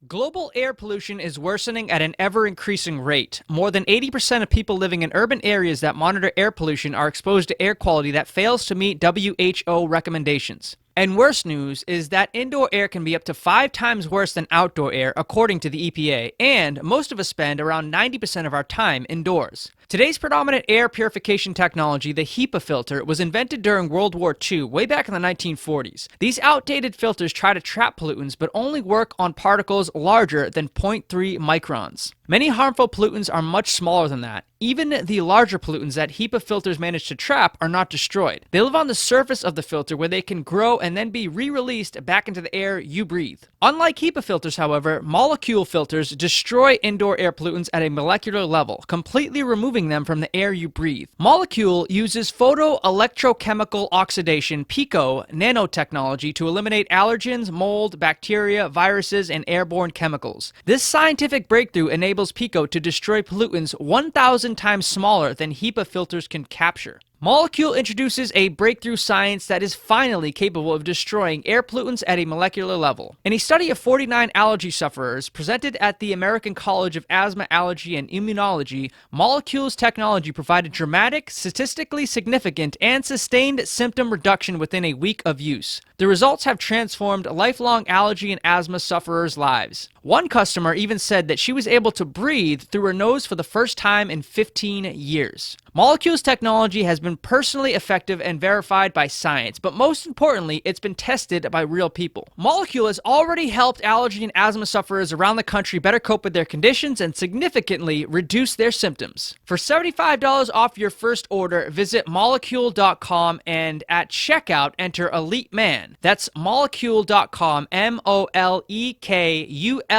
Global air pollution is worsening at an ever-increasing rate. More than 80% of people living in urban areas that monitor air pollution are exposed to air quality that fails to meet WHO recommendations. And worse news is that indoor air can be up to 5 times worse than outdoor air, according to the EPA, and most of us spend around 90% of our time indoors. Today's predominant air purification technology, the HEPA filter, was invented during World War II, way back in the 1940s. These outdated filters try to trap pollutants, but only work on particles larger than 0.3 microns. Many harmful pollutants are much smaller than that. Even the larger pollutants that HEPA filters manage to trap are not destroyed. They live on the surface of the filter where they can grow and then be re-released back into the air you breathe. Unlike HEPA filters, however, molecule filters destroy indoor air pollutants at a molecular level, completely removing them from the air you breathe. Molecule uses photoelectrochemical oxidation, PICO, nanotechnology to eliminate allergens, mold, bacteria, viruses, and airborne chemicals. This scientific breakthrough enables PICO to destroy pollutants 1,000 times smaller than HEPA filters can capture. Molecule introduces a breakthrough science that is finally capable of destroying air pollutants at a molecular level. In a study of 49 allergy sufferers presented at the American College of Asthma, Allergy, and Immunology, Molecule's technology provided dramatic, statistically significant, and sustained symptom reduction within a week of use. The results have transformed lifelong allergy and asthma sufferers' lives. One customer even said that she was able to breathe through her nose for the first time in 15 years. Molecule's technology has been personally effective and verified by science, but most importantly, it's been tested by real people. Molecule has already helped allergy and asthma sufferers around the country better cope with their conditions and significantly reduce their symptoms. For $75 off your first order, visit molecule.com and at checkout enter Elite Man. That's molecule.com, MOLEKULE.com,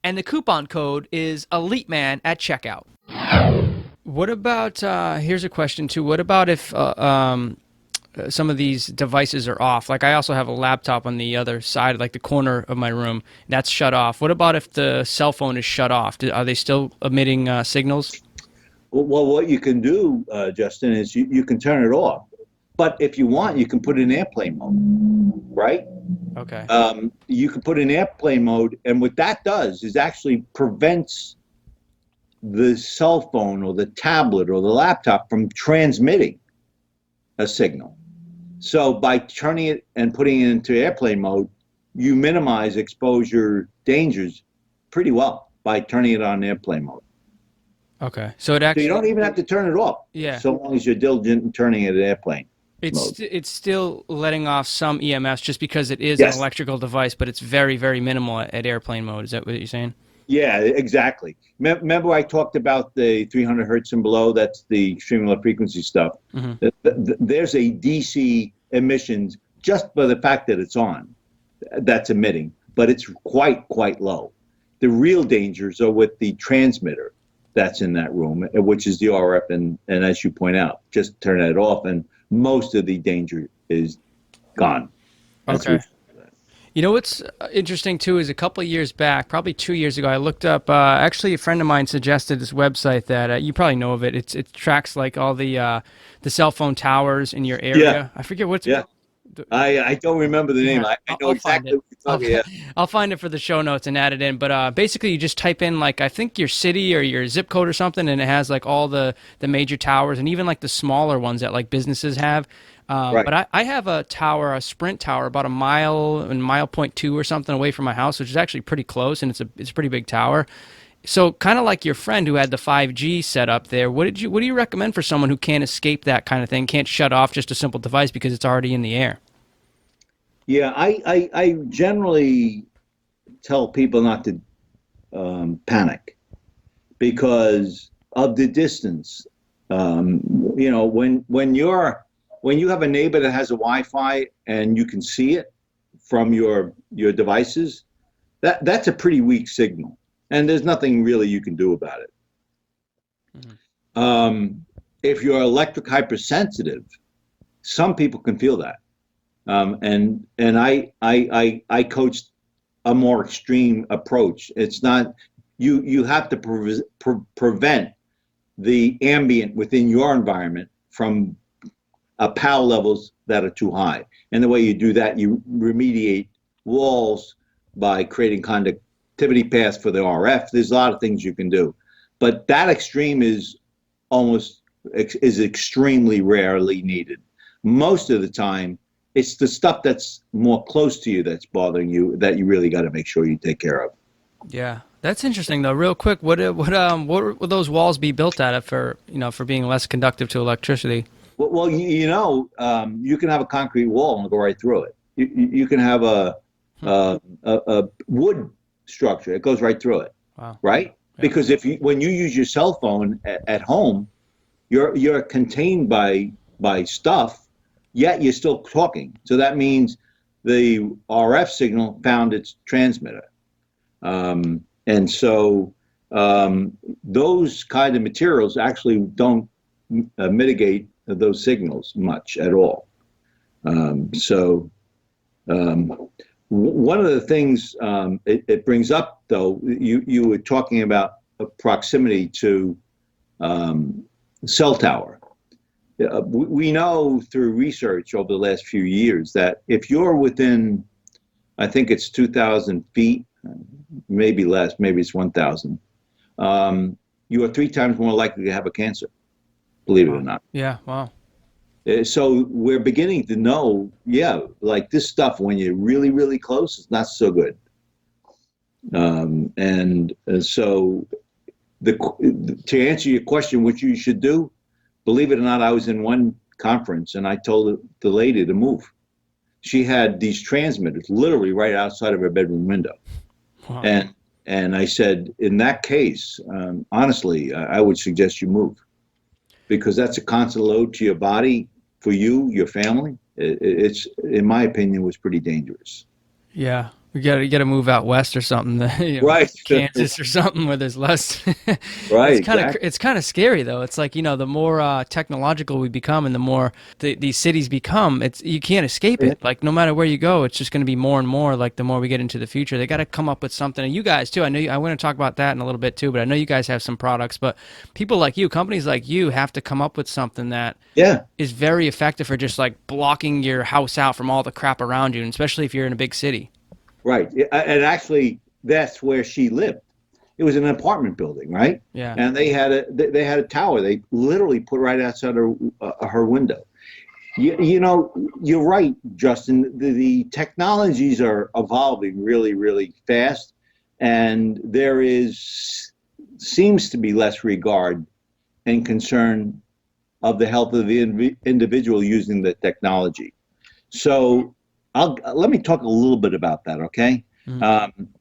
and the coupon code is Elite Man at checkout. What about, here's a question too, what about if some of these devices are off? Like I also have a laptop on the other side, like the corner of my room, that's shut off. What about if the cell phone is shut off? Are they still emitting signals? Well, what you can do, Justin, is you can turn it off. But if you want, you can put it in airplane mode, right? Okay. You can put it in airplane mode, and what that does is actually prevents the cell phone or the tablet or the laptop from transmitting a signal. So by turning it and putting it into airplane mode, you minimize exposure dangers pretty well by turning it on airplane mode. Okay. So it actually... So you don't even have to turn it off. Yeah. So long as you're diligent in turning it to airplane mode. It's still letting off some EMFs just because it is Yes. an electrical device, but it's very, very minimal at airplane mode. Is that what you're saying? Yeah, exactly. Remember I talked about the 300 hertz and below? That's the extreme low frequency stuff. Mm-hmm. There's a DC emissions just by the fact that it's on that's emitting, but it's quite low. The real dangers are with the transmitter that's in that room, which is the RF, and as you point out, just turn it off, and most of the danger is gone. Okay. You know what's interesting too is a couple of years back, probably 2 years ago, I looked up. Actually, a friend of mine suggested this website that you probably know of it. It tracks like all the cell phone towers in your area. Yeah. I forget what's. Yeah. I don't remember the name. Yeah, I know exactly what you're talking about. I'll find it for the show notes and add it in. But basically, you just type in like I think your city or your zip code or something, and it has like all the major towers and even like the smaller ones that like businesses have. Right. But I have a tower, a Sprint tower, about a mile and mile 0.2 or something away from my house, which is actually pretty close, and it's a pretty big tower. So kind of like your friend who had the 5G set up there, what do you recommend for someone who can't escape that kind of thing, can't shut off just a simple device because it's already in the air? Yeah, I generally tell people not to panic because of the distance. You know, when you have a neighbor that has a Wi-Fi and you can see it from your devices, that's a pretty weak signal, and there's nothing really you can do about it. Mm-hmm. If you're electric hypersensitive, some people can feel that. And I coached a more extreme approach. It's not you have to prevent the ambient within your environment from PAL levels that are too high. And the way you do that, you remediate walls by creating conductivity paths for the RF. There's a lot of things you can do, but that extreme is extremely rarely needed. Most of the time, it's the stuff that's more close to you that's bothering you that you really got to make sure you take care of. Yeah, that's interesting though. Real quick, what would those walls be built out of for being less conductive to electricity? Well, you can have a concrete wall and go right through it. You can have a wood structure; it goes right through it. Wow. Right? Yeah. Because when you use your cell phone at home, you're contained by stuff. Yet you're still talking. So that means the RF signal found its transmitter. And so those kind of materials actually don't mitigate those signals much at all. One of the things it brings up, though, you were talking about proximity to cell tower. We know through research over the last few years that if you're within, I think it's 2,000 feet, maybe less, maybe it's 1,000, you are 3 times more likely to have a cancer, believe it or not. Yeah, wow. So we're beginning to know, like this stuff, when you're really, really close, it's not so good. So to answer your question, what you should do, believe it or not, I was in one conference and I told the lady to move. She had these transmitters literally right outside of her bedroom window. Wow. And I said, in that case, honestly, I would suggest you move, because that's a constant load to your body, for you, your family. It's, in my opinion, was pretty dangerous. Yeah, we gotta move out west or something, Right. Kansas or something where there's less. Right, It's kind of scary though. It's like, the more technological we become and the more these cities become, it's you can't escape it. Like no matter where you go, it's just going to be more and more. Like the more we get into the future, they got to come up with something. And you guys too. I know I want to talk about that in a little bit too. But I know you guys have some products. But people like you, companies like you, have to come up with something that Yeah. is very effective for just like blocking your house out from all the crap around you, and especially if you're in a big city. Right. And actually, that's where she lived. It was an apartment building, right? Yeah. And they had a tower. They literally put right outside her window. You're right, Justin. The technologies are evolving really, really fast, and there seems to be less regard and concern of the health of the individual using the technology. So let me talk a little bit about that, okay?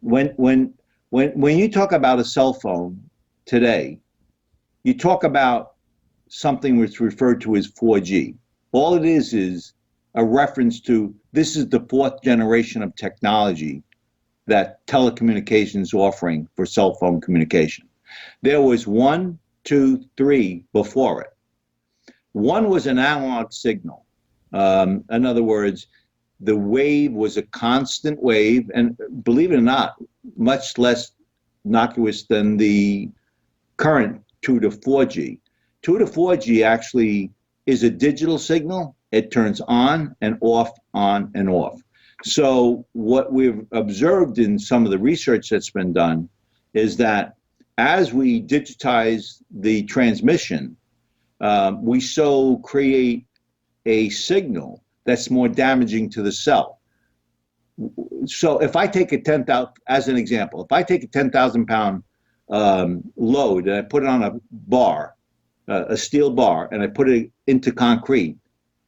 When you talk about a cell phone today, you talk about something that's referred to as 4G. All it is a reference to, this is the fourth generation of technology that telecommunications is offering for cell phone communication. There was 1, 2, 3 before it. One was an analog signal. In other words, the wave was a constant wave, and believe it or not, much less innocuous than the current 2 to 4G. 2 to 4G actually is a digital signal. It turns on and off, on and off. So what we've observed in some of the research that's been done is that as we digitize the transmission, we so create a signal that's more damaging to the cell. So if I take as an example, if I take a 10,000 pound load and I put it on a bar, a steel bar, and I put it into concrete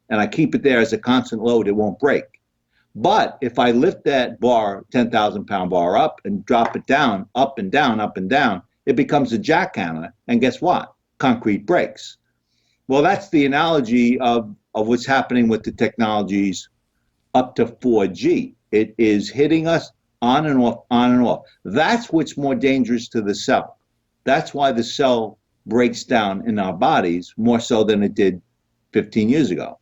and I keep it there as a constant load, it won't break. But if I lift that bar, 10,000 pound bar up and drop it down, up and down, up and down, it becomes a jackhammer. And guess what? Concrete breaks. Well, that's the analogy of what's happening with the technologies up to 4G. It is hitting us on and off, on and off. That's what's more dangerous to the cell. That's why the cell breaks down in our bodies more so than it did 15 years ago.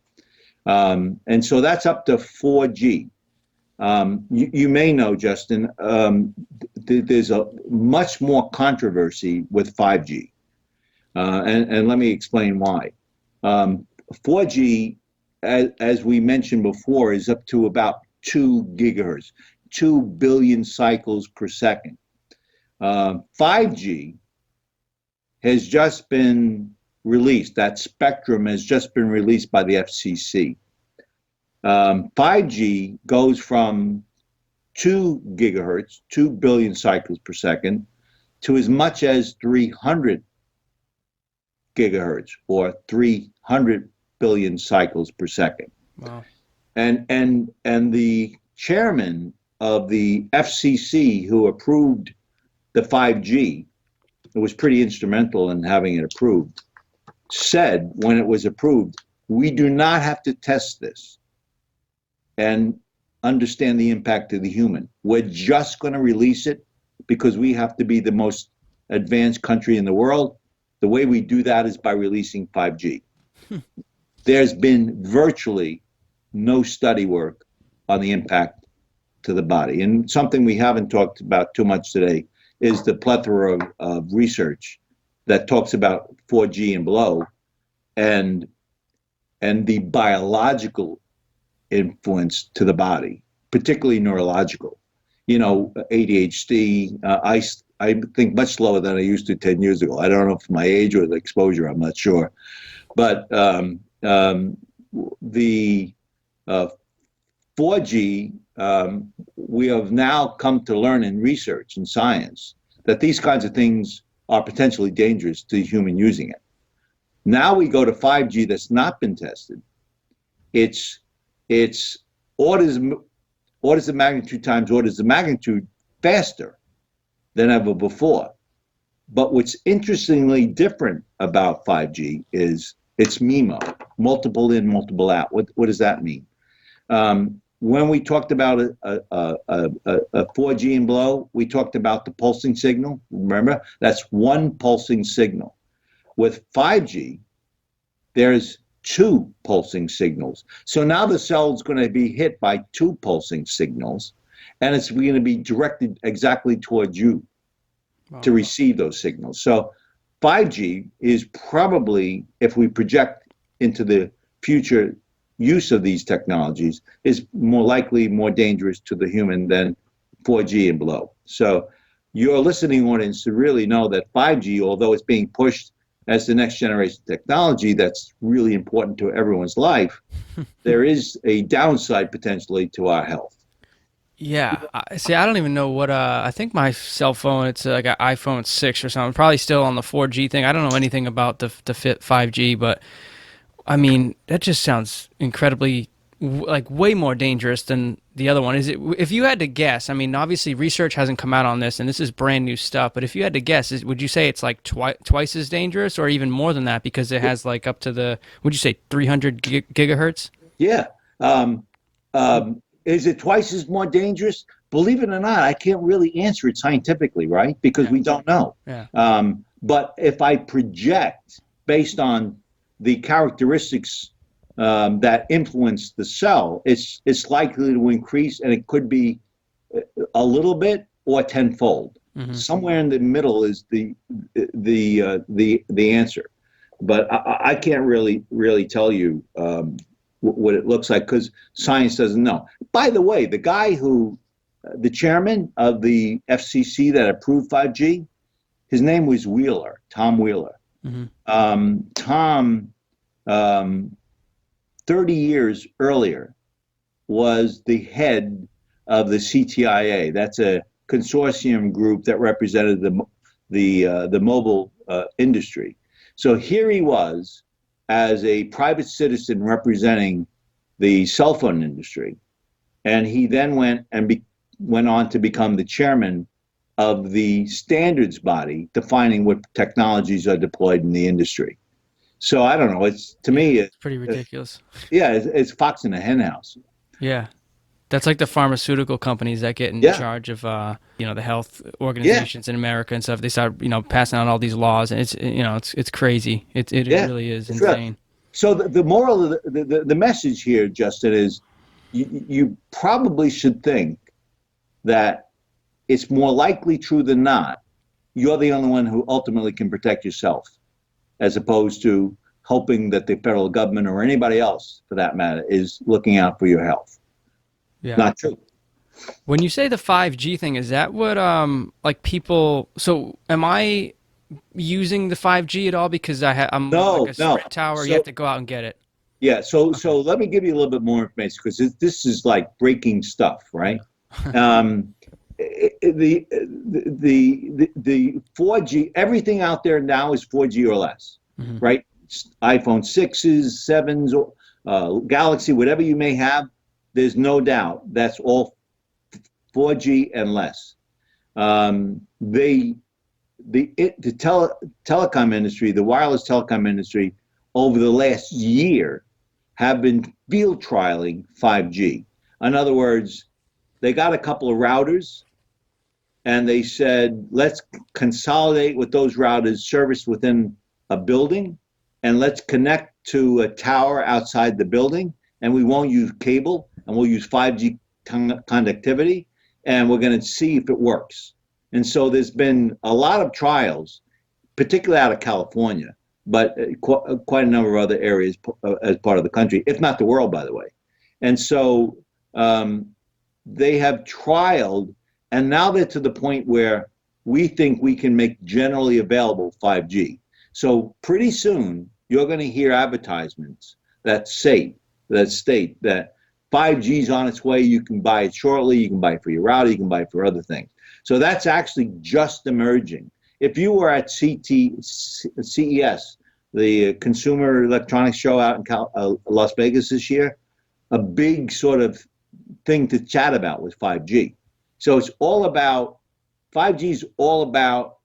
And so that's up to 4G. You may know, Justin, there's a much more controversy with 5G. And let me explain why. 4G, as we mentioned before, is up to about 2 gigahertz, 2 billion cycles per second. 5G has just been released. That spectrum has just been released by the FCC. 5G goes from 2 gigahertz, 2 billion cycles per second, to as much as 300 gigahertz, or 300 billion cycles per second. Wow. And the chairman of the FCC who approved the 5G, it was pretty instrumental in having it approved, said when it was approved, we do not have to test this and understand the impact to the human. We're just going to release it because we have to be the most advanced country in the world. The way we do that is by releasing 5G. There's been virtually no study work on the impact to the body. And something we haven't talked about too much today is the plethora of research that talks about 4G and below, and the biological influence to the body, particularly neurological. ADHD, I think much slower than I used to 10 years ago. I don't know if my age or the exposure, I'm not sure. But the 4G, we have now come to learn in research and science that these kinds of things are potentially dangerous to the human using it. Now we go to 5G that's not been tested. It's orders of magnitude times orders of magnitude faster than ever before. But what's interestingly different about 5G is it's MIMO, multiple in, multiple out. What does that mean? When we talked about a 4G and below, we talked about the pulsing signal. Remember, that's one pulsing signal. With 5G, there's two pulsing signals. So now the cell's going to be hit by two pulsing signals, and it's going to be directed exactly towards you to receive those signals. So 5G is probably, if we project into the future use of these technologies, is more likely more dangerous to the human than 4G and below. So your listening audience to really know that 5G, although it's being pushed as the next generation technology that's really important to everyone's life, there is a downside potentially to our health. Yeah. See, I don't even know what, I think my cell phone, it's like an iPhone 6 or something, probably still on the 4G thing. I don't know anything about the fit 5G, but I mean, that just sounds incredibly, like, way more dangerous than the other one. Is it? If you had to guess, I mean, obviously research hasn't come out on this, and this is brand new stuff. But if you had to guess, would you say it's like twice as dangerous, or even more than that, because it has like up to the, would you say 300 gigahertz? Yeah. Is it twice as more dangerous? Believe it or not, I can't really answer it scientifically, right? Because we don't know. Yeah. But if I project based on the characteristics that influence the cell, it's likely to increase, and it could be a little bit or tenfold. Mm-hmm. Somewhere in the middle is the answer, but I can't really tell you what it looks like because science doesn't know. By the way, the guy the chairman of the FCC that approved 5G, his name was Wheeler, Tom Wheeler. Mm-hmm. Tom, 30 years earlier, was the head of the CTIA. That's a consortium group that represented the mobile industry. So here he was as a private citizen representing the cell phone industry, and he then went on to become the chairman of the standards body defining what technologies are deployed in the industry. So I don't know. It's pretty ridiculous. It's fox in a hen house. Yeah, that's like the pharmaceutical companies that get in charge of the health organizations in America and stuff. They start passing out all these laws, and it's crazy. It really is insane. Right. So the moral of the message here, Justin, is you probably should think that it's more likely true than not you're the only one who ultimately can protect yourself, as opposed to hoping that the federal government or anybody else, for that matter, is looking out for your health. Yeah. Not true. When you say the 5G thing, is that what like people? So am I using the 5G at all? Because I'm like a Sprint tower. You have to go out and get it. Yeah. So let me give you a little bit more information because this is like breaking stuff, right? The 4G, everything out there now is 4G or less, mm-hmm. right? iPhone 6s, 7s, Galaxy, whatever you may have, there's no doubt that's all 4G and less. The telecom industry, the wireless telecom industry, over the last year have been field trialing 5G. In other words, they got a couple of routers and they said, let's consolidate with those routers serviced within a building and let's connect to a tower outside the building, and we won't use cable and we'll use 5G connectivity, and we're going to see if it works. And so there's been a lot of trials, particularly out of California, but quite a number of other areas as part of the country, if not the world, by the way. And so they have trialed, and now they're to the point where we think we can make generally available 5G. So pretty soon, you're going to hear advertisements that state that 5G is on its way. You can buy it shortly. You can buy it for your router. You can buy it for other things. So that's actually just emerging. If you were at CES, the Consumer Electronics Show out in Las Vegas this year, a big sort of thing to chat about was 5G. So it's all about, 5G is all about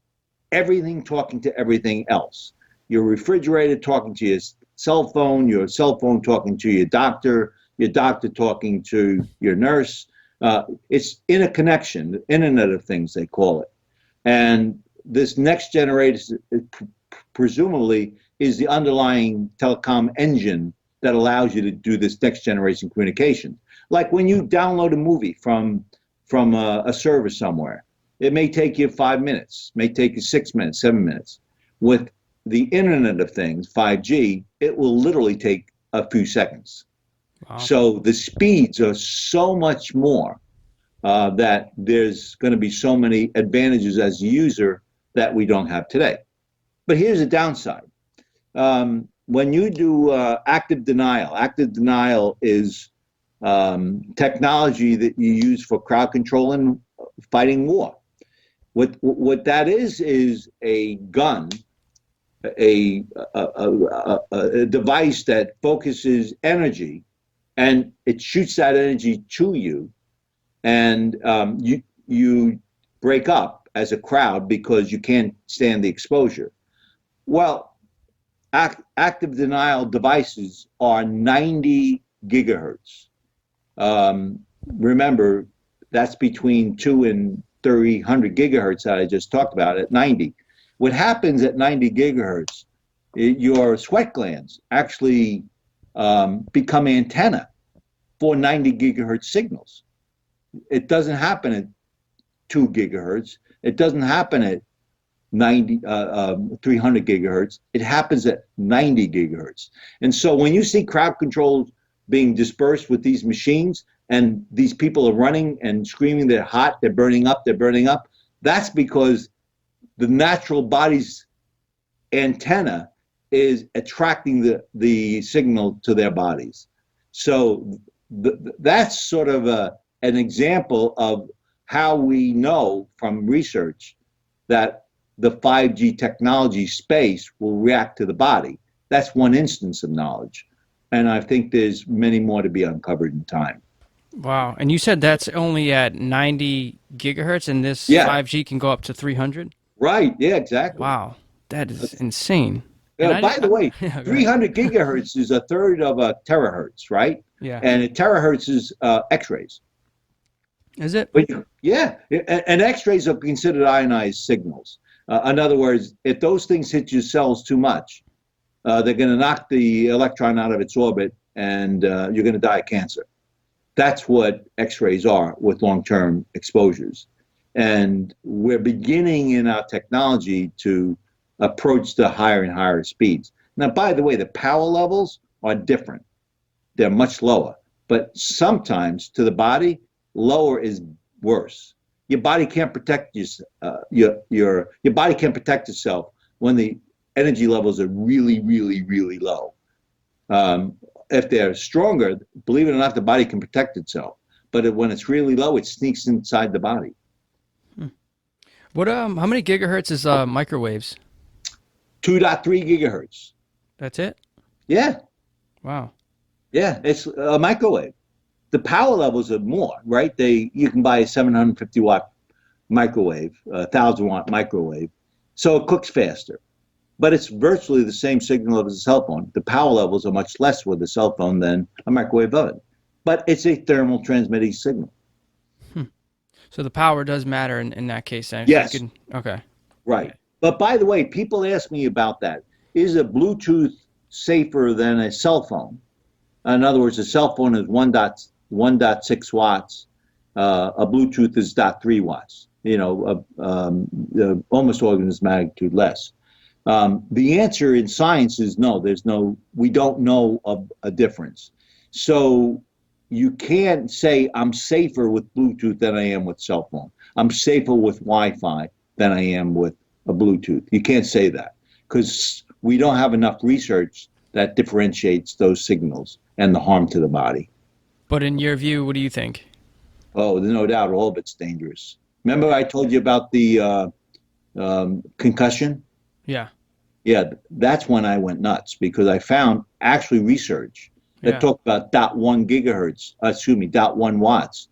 everything talking to everything else. Your refrigerator talking to your cell phone talking to your doctor talking to your nurse. It's interconnection, the Internet of Things, they call it. And this next generation, presumably, is the underlying telecom engine that allows you to do this next generation communication. Like when you download a movie from a server somewhere, it may take you 5 minutes, may take you 6 minutes, 7 minutes. With the Internet of Things, 5G, it will literally take a few seconds. Wow. So the speeds are so much more that there's going to be so many advantages as a user that we don't have today. But here's a downside. When you do active denial is technology that you use for crowd control and fighting war. What that is a gun, a device that focuses energy, and it shoots that energy to you, and you break up as a crowd because you can't stand the exposure. Well, active denial devices are 90 gigahertz. Remember, that's between 2 and 300 gigahertz that I just talked about at 90. What happens at 90 gigahertz, your sweat glands actually become antenna for 90 gigahertz signals. It doesn't happen at 2 gigahertz. It doesn't happen at 300 gigahertz. It happens at 90 gigahertz. And so when you see crowd control being dispersed with these machines, and these people are running and screaming, they're hot, they're burning up, that's because the natural body's antenna is attracting the signal to their bodies. So that's sort of an example of how we know from research that the 5G technology space will react to the body. That's one instance of knowledge. And I think there's many more to be uncovered in time. Wow. And you said that's only at 90 gigahertz, and this 5G can go up to 300? Right. Yeah, exactly. Wow. That is insane. By the way, 300 gigahertz is a third of a terahertz, right? Yeah. And a terahertz is X-rays. Is it? Yeah. And X-rays are considered ionized signals. In other words, if those things hit your cells too much, they're going to knock the electron out of its orbit, and you're going to die of cancer. That's what X-rays are with long-term exposures. And we're beginning in our technology to approach the higher and higher speeds. Now, by the way, the power levels are different. They're much lower. But sometimes to the body, lower is worse. Your body can't protect your body can't protect itself when the energy levels are really, really, really low. If they're stronger, believe it or not, the body can protect itself. But when it's really low, it sneaks inside the body. What? How many gigahertz is microwaves? 2.3 gigahertz. That's it? Yeah. Wow. Yeah, it's a microwave. The power levels are more, right? You can buy a 750 watt microwave, 1,000 watt microwave, so it cooks faster. But it's virtually the same signal as a cell phone. The power levels are much less with a cell phone than a microwave oven. But it's a thermal transmitting signal. So the power does matter in that case, then? Yes. Okay. Right. Okay. But by the way, people ask me about that. Is a Bluetooth safer than a cell phone? In other words, a cell phone is 1.6 watts. A Bluetooth is 0.3 watts. Almost orders of magnitude less. The answer in science is no. We don't know of a difference. So you can't say I'm safer with Bluetooth than I am with cell phone. I'm safer with Wi-Fi than I am with a Bluetooth. You can't say that because we don't have enough research that differentiates those signals and the harm to the body. But in your view, what do you think? Oh, there's no doubt all of it's dangerous. Remember I told you about the concussion? Yeah. Yeah, that's when I went nuts because I found actually research that Yeah. talked about dot 1 watts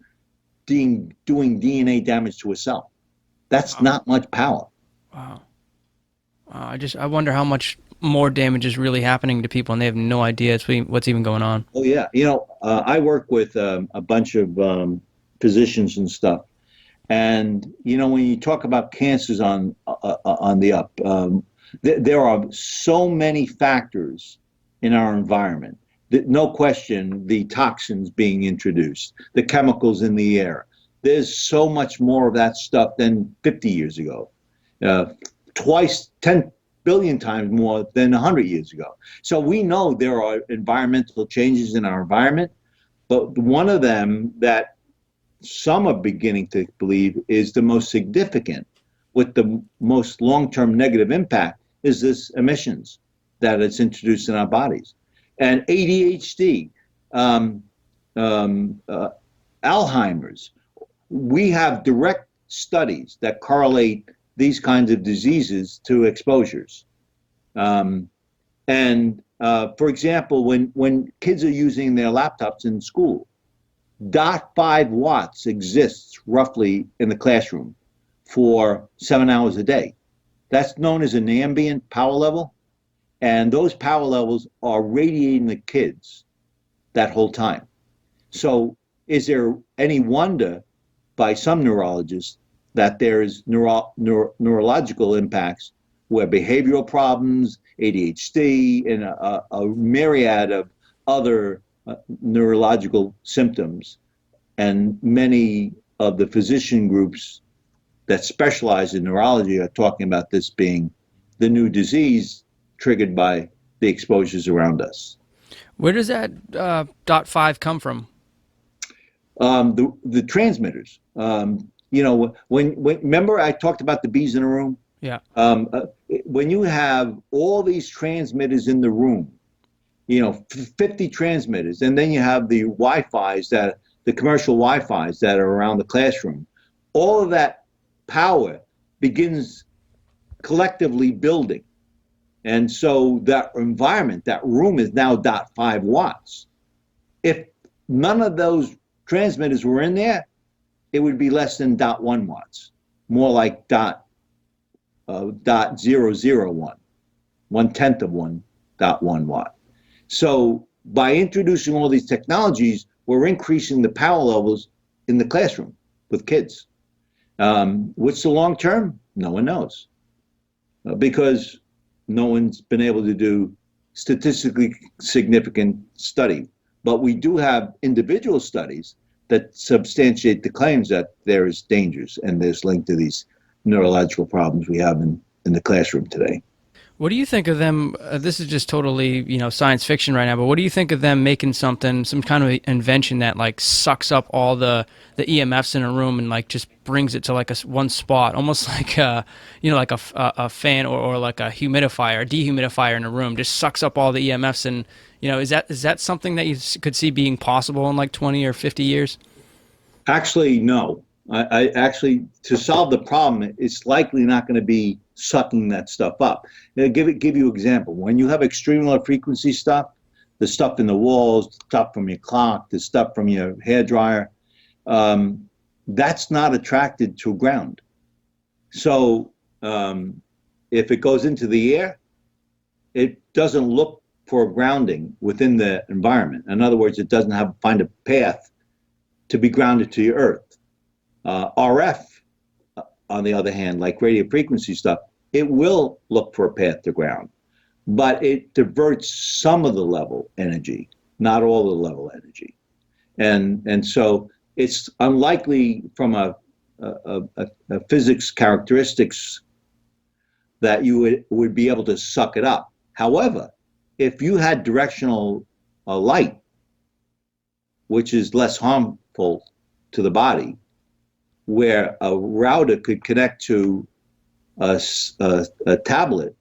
doing DNA damage to a cell. That's Wow. not much power. Wow. I wonder how much more damage is really happening to people, and they have no idea what's even going on. Oh yeah, I work with a bunch of physicians and stuff, and when you talk about cancers on the up, there are so many factors in our environment. No question, the toxins being introduced, the chemicals in the air. There's so much more of that stuff than 50 years ago. Twice, 10 billion times more than 100 years ago. So we know there are environmental changes in our environment, but one of them that some are beginning to believe is the most significant with the most long-term negative impact is this emissions that it's introduced in our bodies. And ADHD, um, Alzheimer's, we have direct studies that correlate these kinds of diseases to exposures. Um, and for example, when kids are using their laptops in school, 0.5 watts exists roughly in the classroom for 7 hours a day. That's known as an ambient power level. And those power levels are radiating the kids that whole time. So is there any wonder by some neurologists that there's neurological impacts where behavioral problems, ADHD, and a myriad of other neurological symptoms, and many of the physician groups that specialize in neurology are talking about this being the new disease triggered by the exposures around us. Where does that .5 come from? The transmitters. When remember I talked about the bees in a room. Yeah. When you have all these transmitters in the room, 50 transmitters, and then you have the the commercial Wi-Fi's that are around the classroom. All of that power begins collectively building. And so that environment, that room is now 0.5 watts. If none of those transmitters were in there, it would be less than 0.1 watts, more like 0.001, 1/10 of 1.1 watt. So by introducing all these technologies, we're increasing the power levels in the classroom with kids. What's the long term? No one knows, because no one's been able to do statistically significant study. But we do have individual studies that substantiate the claims that there is dangers and there's linked to these neurological problems we have in the classroom today. What do you think of them? This is just totally, science fiction right now, but what do you think of them making some kind of invention that like sucks up all the EMFs in a room and like just brings it to like one spot, almost like like a fan or like a humidifier, a dehumidifier in a room, just sucks up all the EMFs. And is that something that you could see being possible in like 20 or 50 years? Actually, no. I actually, to solve the problem, it's likely not going to be sucking that stuff up. Give you an example. When you have extreme low frequency stuff, the stuff in the walls, the stuff from your clock, the stuff from your hair dryer, that's not attracted to ground. So if it goes into the air, it doesn't look for grounding within the environment. In other words, it doesn't find a path to be grounded to your earth. RF, on the other hand, like radio frequency stuff, it will look for a path to ground, but it diverts some of the level energy, not all the level energy. And so it's unlikely from a physics characteristics that you would be able to suck it up. However, if you had directional light, which is less harmful to the body, where a router could connect to a tablet,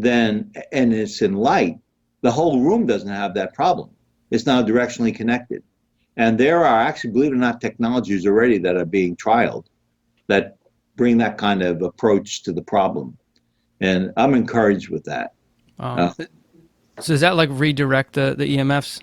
and it's in light, the whole room doesn't have that problem. It's now directionally connected. And there are actually, believe it or not, technologies already that are being trialed that bring that kind of approach to the problem. And I'm encouraged with that. So does that like redirect the EMFs?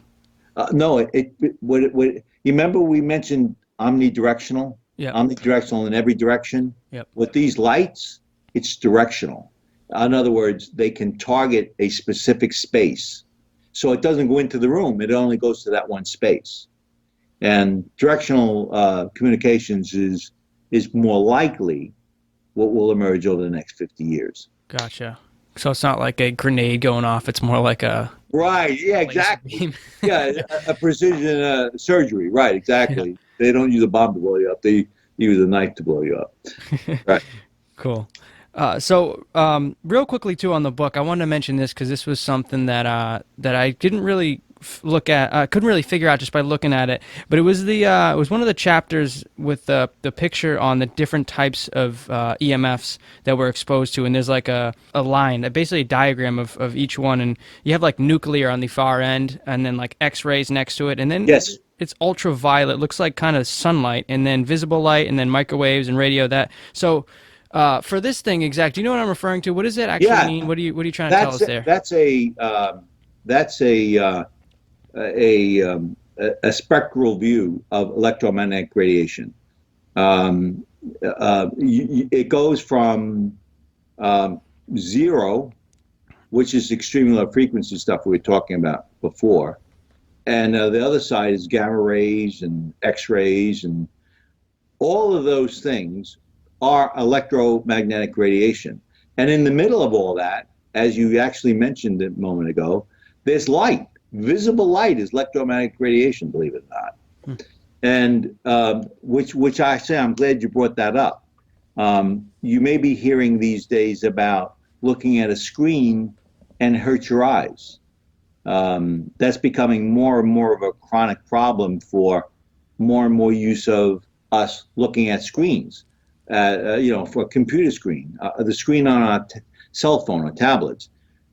No, you remember we mentioned omnidirectional? Yep. Omnidirectional in every direction. Yep. With these lights, it's directional. In other words, they can target a specific space. So it doesn't go into the room, it only goes to that one space. And directional communications is more likely what will emerge over the next 50 years. Gotcha. So it's not like a grenade going off. It's more like a right. Yeah, exactly. Yeah, a precision surgery. Right, exactly. Yeah. They don't use a bomb to blow you up. They use a knife to blow you up. Right. Cool. So real quickly too on the book, I wanted to mention this because this was something that that I didn't really look at, couldn't really figure out just by looking at it. But it was it was one of the chapters with the picture on the different types of EMFs that we're exposed to, and there's like a line, basically a diagram of each one, and you have like nuclear on the far end, and then like X-rays next to it, and then yes. It's ultraviolet, looks like kind of sunlight, and then visible light, and then microwaves and radio. That so. For this thing, exact, do you know what I'm referring to? What does it actually mean? What are you trying to tell us there? That's a spectral view of electromagnetic radiation. It goes from zero, which is extremely low frequency stuff we were talking about before, and the other side is gamma rays and X-rays, and all of those things are electromagnetic radiation. And in the middle of all that, as you actually mentioned a moment ago, there's light. Visible light is electromagnetic radiation, believe it or not. And which I say, I'm glad you brought that up. You may be hearing these days about looking at a screen and hurt your eyes. That's becoming more and more of a chronic problem for more and more use of us looking at screens. For a computer screen, the screen on a cell phone or tablets,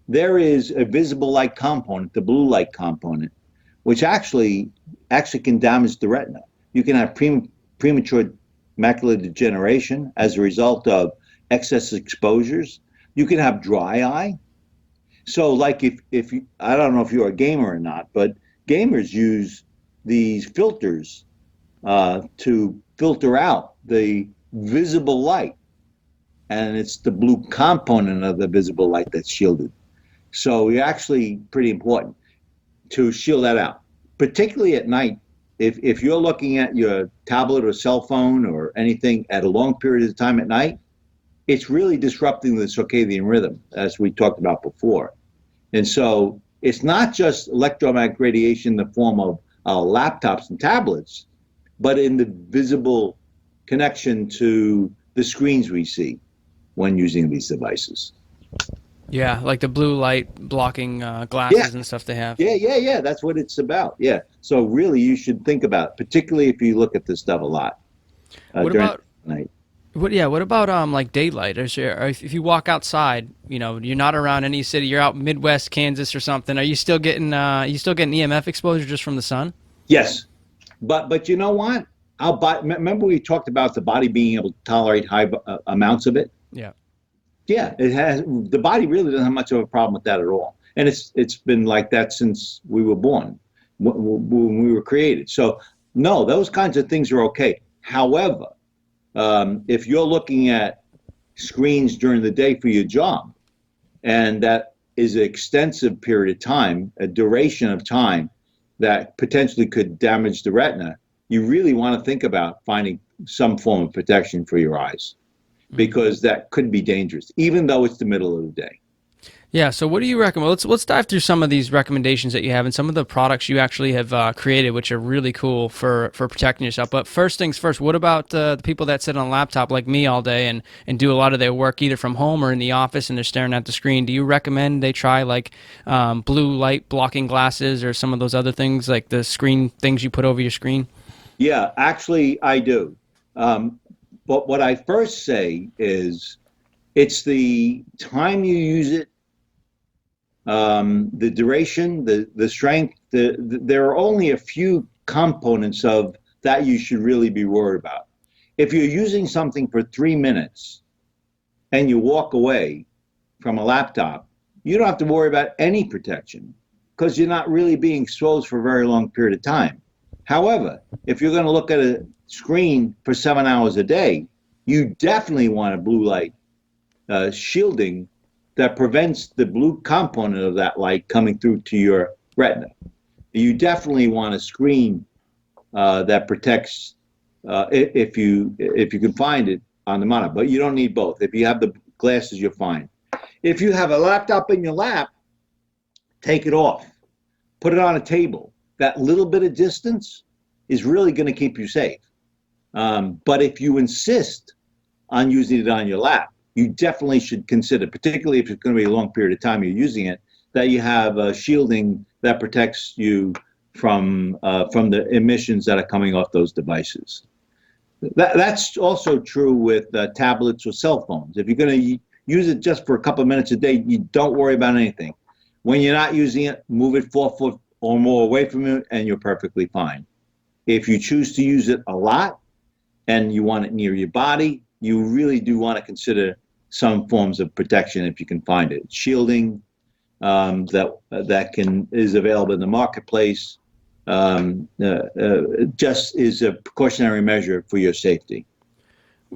there is a visible light component, the blue light component, which actually can damage the retina. You can have premature macular degeneration as a result of excess exposures. You can have dry eye. So like if you, I don't know if you're a gamer or not, but gamers use these filters to filter out the visible light, and it's the blue component of the visible light that's shielded. So it's actually pretty important to shield that out, particularly at night. If you're looking at your tablet or cell phone or anything at a long period of time at night, it's really disrupting the circadian rhythm, as we talked about before. And so it's not just electromagnetic radiation in the form of laptops and tablets, but in the visible connection to the screens we see when using these devices. Yeah, like the blue light blocking glasses and stuff they have. Yeah. That's what it's about. Yeah. So really, you should think about it, particularly if you look at this stuff a lot. What about night? What about like daylight? Or if you walk outside, you're not around any city, you're out Midwest Kansas or something. Are you still getting EMF exposure just from the sun? Yes, but you know what? Remember we talked about the body being able to tolerate high amounts of it? Yeah. Yeah, it has. The body really doesn't have much of a problem with that at all. And it's been like that since we were born, when we were created. So no, those kinds of things are okay. However, if you're looking at screens during the day for your job, and that is an extensive period of time, a duration of time that potentially could damage the retina, you really want to think about finding some form of protection for your eyes, because that could be dangerous, even though it's the middle of the day. Yeah. So what do you recommend? Let's dive through some of these recommendations that you have and some of the products you actually have created, which are really cool for protecting yourself. But first things first, what about the people that sit on a laptop like me all day and do a lot of their work either from home or in the office and they're staring at the screen? Do you recommend they try like blue light blocking glasses or some of those other things, like the screen things you put over your screen? Yeah, actually I do. But what I first say is it's the time you use it, the duration, the strength. There are only a few components of that you should really be worried about. If you're using something for 3 minutes and you walk away from a laptop, you don't have to worry about any protection because you're not really being exposed for a very long period of time. However, if you're going to look at a screen for 7 hours a day, you definitely want a blue light shielding that prevents the blue component of that light coming through to your retina. You definitely want a screen that protects if you can find it on the monitor, but you don't need both. If you have the glasses, you're fine. If you have a laptop in your lap, take it off. Put it on a table. That little bit of distance is really going to keep you safe. But if you insist on using it on your lap, you definitely should consider, particularly if it's going to be a long period of time you're using it, that you have shielding that protects you from the emissions that are coming off those devices. That's also true with tablets or cell phones. If you're going to use it just for a couple of minutes a day, you don't worry about anything. When you're not using it, move it 4 foot or more away from you, and you're perfectly fine. If you choose to use it a lot and you want it near your body, you really do want to consider some forms of protection if you can find it. Shielding that is available in the marketplace just is a precautionary measure for your safety.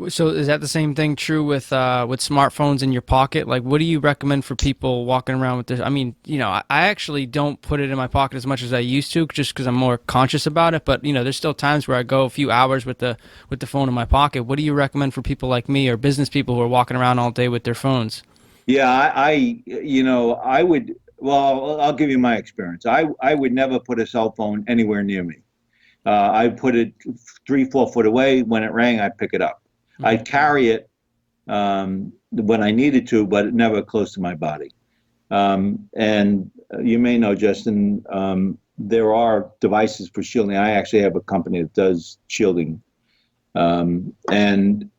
So is that the same thing true with smartphones in your pocket? Like, what do you recommend for people walking around with this? I mean, I actually don't put it in my pocket as much as I used to, just because I'm more conscious about it. But there's still times where I go a few hours with the phone in my pocket. What do you recommend for people like me or business people who are walking around all day with their phones? Yeah, I would. Well, I'll give you my experience. I would never put a cell phone anywhere near me. I put it 3-4 foot away. When it rang, I'd pick it up. I'd carry it when I needed to, but never close to my body. And you may know, Justin, there are devices for shielding. I actually have a company that does shielding. And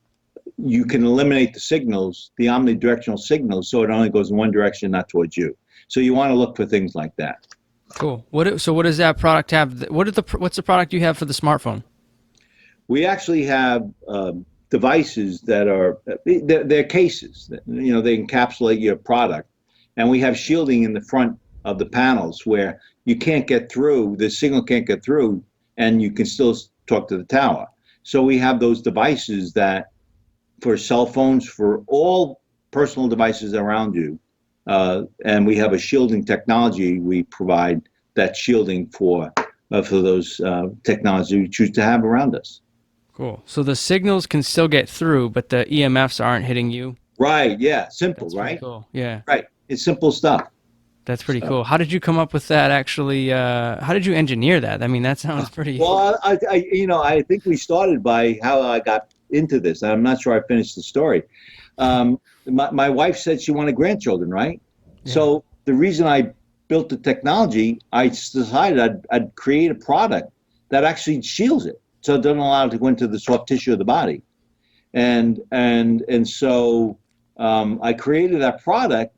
you can eliminate the signals, the omnidirectional signals, so it only goes in one direction, not towards you. So you want to look for things like that. Cool. So what does that product have? What's the product you have for the smartphone? We actually have devices that are they're cases. They encapsulate your product, and we have shielding in the front of the panels where you can't get through. The signal can't get through, and you can still talk to the tower. So we have those devices that, for cell phones, for all personal devices around you, and we have a shielding technology we provide that shielding for those technologies we choose to have around us. Cool. So the signals can still get through, but the EMFs aren't hitting you? Right, yeah. Simple, That's right? Cool. Yeah. Right. It's simple stuff. That's pretty cool. How did you come up with that, actually? How did you engineer that? I mean, that sounds pretty... Well, I think we started by how I got into this. I'm not sure I finished the story. My wife said she wanted grandchildren, right? Yeah. So the reason I built the technology, I decided I'd create a product that actually shields it, so it doesn't allow it to go into the soft tissue of the body. And so I created that product,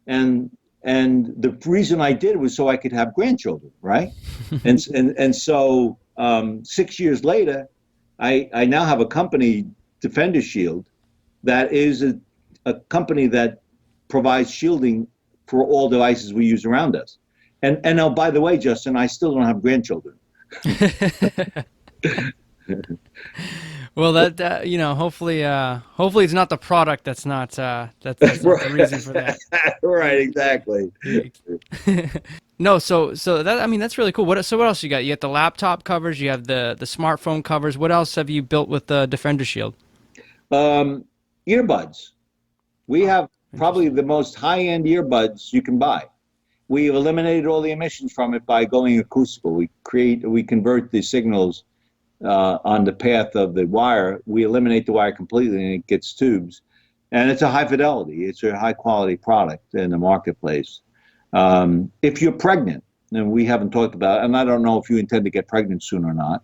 and the reason I did was so I could have grandchildren, right? and so 6 years later, I now have a company, Defender Shield, that is a company that provides shielding for all devices we use around us. And now, by the way, Justin, I still don't have grandchildren. Well, hopefully it's not the product that's not that's not the reason for that. Right, exactly. No, so that, I mean, that's really cool. What else you got? You got the laptop covers, you have the smartphone covers. What else have you built with the Defender Shield? Earbuds. We have probably the most high-end earbuds you can buy. We've eliminated all the emissions from it by going acoustical. We convert the signals on the path of the wire. We eliminate the wire completely, and it gets tubes. And it's a high fidelity. It's a high-quality product in the marketplace. If you're pregnant, and we haven't talked about it, and I don't know if you intend to get pregnant soon or not,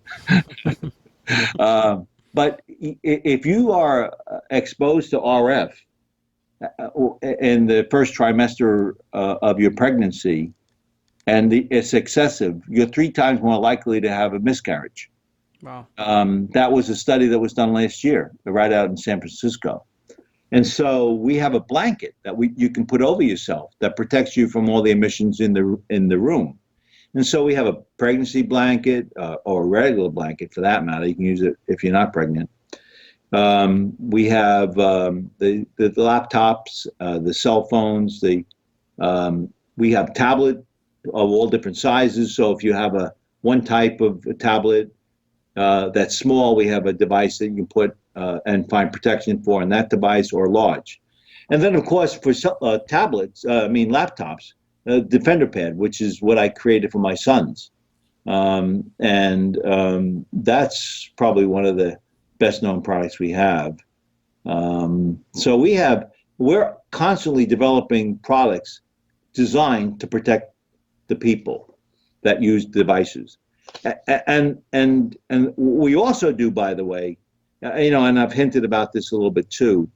but if you are exposed to RF in the first trimester of your pregnancy, and it's excessive, you're 3 times more likely to have a miscarriage. Wow. That was a study that was done last year, right out in San Francisco. And so we have a blanket that you can put over yourself that protects you from all the emissions in the room. And so we have a pregnancy blanket, or a regular blanket for that matter. You can use it if you're not pregnant. We have the laptops, the cell phones. We have tablet of all different sizes. So if you have one type of a tablet that's small, we have a device that you can put and find protection for in that device, or large. And then, of course, for laptops, Defender Pad, which is what I created for my sons. That's probably one of the best known products we have. So we're constantly developing products designed to protect the people that use devices. And we also do, by the way, and I've hinted about this a little bit too.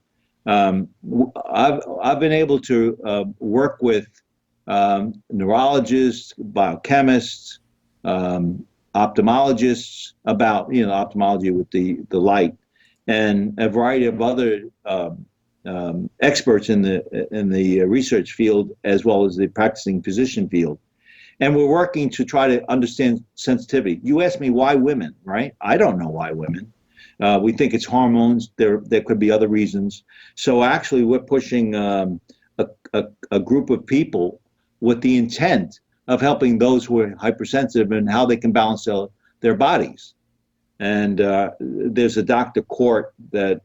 I've been able to work with neurologists, biochemists, ophthalmologists about ophthalmology with the light, and a variety of other experts in the research field as well as the practicing physician field. And we're working to try to understand sensitivity. You asked me why women, right? I don't know why women. We think it's hormones. There could be other reasons. So actually, we're pushing a group of people with the intent of helping those who are hypersensitive and how they can balance their bodies. And there's a Dr. Court that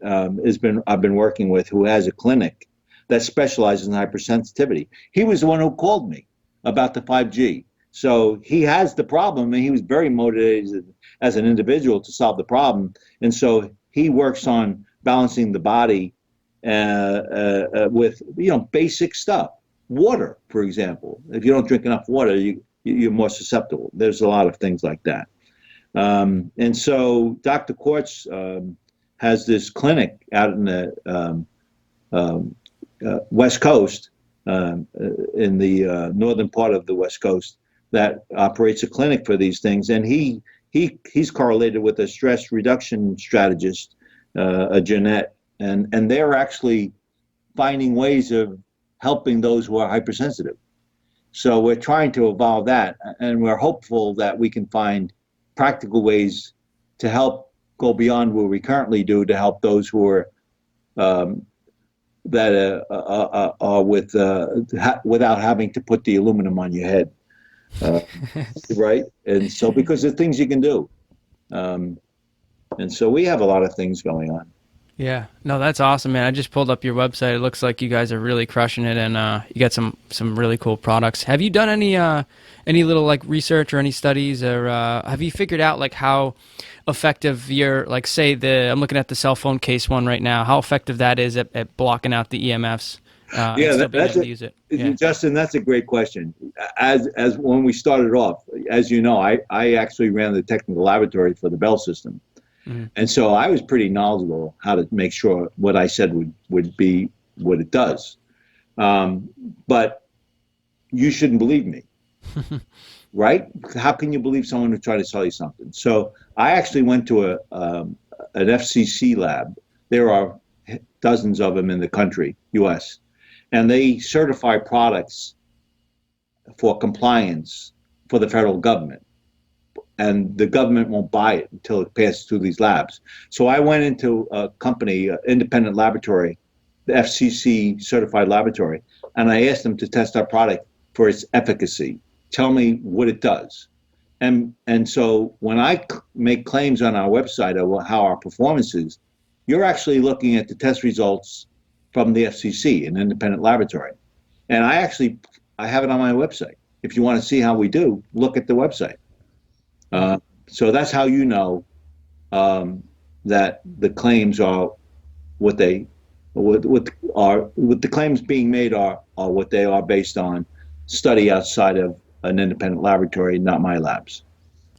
I've been working with, who has a clinic that specializes in hypersensitivity. He was the one who called me about the 5G. So he has the problem, and he was very motivated as an individual to solve the problem. And so he works on balancing the body with basic stuff. Water, for example. If you don't drink enough water, you're more susceptible. There's a lot of things like that. And so Dr. Quartz has this clinic out in the West Coast, in the northern part of the West Coast, that operates a clinic for these things. And he's correlated with a stress reduction strategist, a Jeanette, and they're actually finding ways of helping those who are hypersensitive. So we're trying to evolve that, and we're hopeful that we can find practical ways to help go beyond what we currently do to help those who are without having to put the aluminum on your head, right? And so because there's things you can do, and so we have a lot of things going on. Yeah, no, that's awesome, man. I just pulled up your website. It looks like you guys are really crushing it, and you got some really cool products. Have you done any little like research or any studies, or have you figured out like how effective your, like, say I'm looking at the cell phone case one right now, how effective that is at blocking out the EMFs? That's use it. Yeah. Justin, that's a great question. As when we started off, as you know, I actually ran the technical laboratory for the Bell system. Mm-hmm. And so I was pretty knowledgeable how to make sure what I said would be what it does. But you shouldn't believe me, right? How can you believe someone who tried to sell you something? So I actually went to an FCC lab. There are dozens of them in the country, U.S., and they certify products for compliance for the federal government. And the government won't buy it until it passes through these labs. So I went into a company, independent laboratory, the FCC certified laboratory, and I asked them to test our product for its efficacy. Tell me what it does. And so when I make claims on our website of how our performance is, you're actually looking at the test results from the FCC, an independent laboratory. And I have it on my website. If you want to see how we do, look at the website. So that's how you know that the claims are what the claims being made are what they are based on study outside of an independent laboratory, not my labs.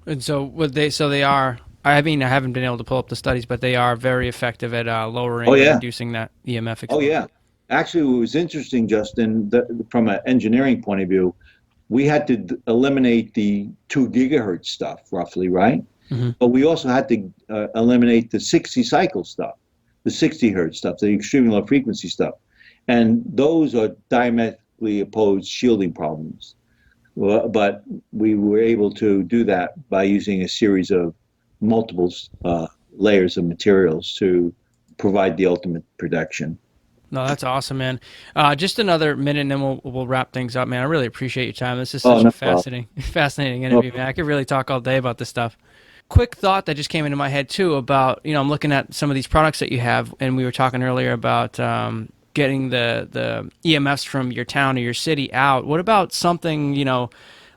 And so they are. I mean, I haven't been able to pull up the studies, but they are very effective at lowering and reducing that EMF exposure. Oh yeah, actually, it was interesting, Justin, from an engineering point of view. we had to eliminate the 2 gigahertz stuff, roughly, right? Mm-hmm. But we also had to eliminate the 60 cycle stuff, the 60 hertz stuff, the extremely low frequency stuff. And those are diametrically opposed shielding problems. But we were able to do that by using a series of multiple layers of materials to provide the ultimate protection. No, that's awesome, man. Just another minute, and then we'll wrap things up, man. I really appreciate your time. This is Oh, such no a fascinating No interview, man. I could really talk all day about this stuff. Quick thought that just came into my head too about, I'm looking at some of these products that you have, and we were talking earlier about getting the EMFs from your town or your city out. What about something,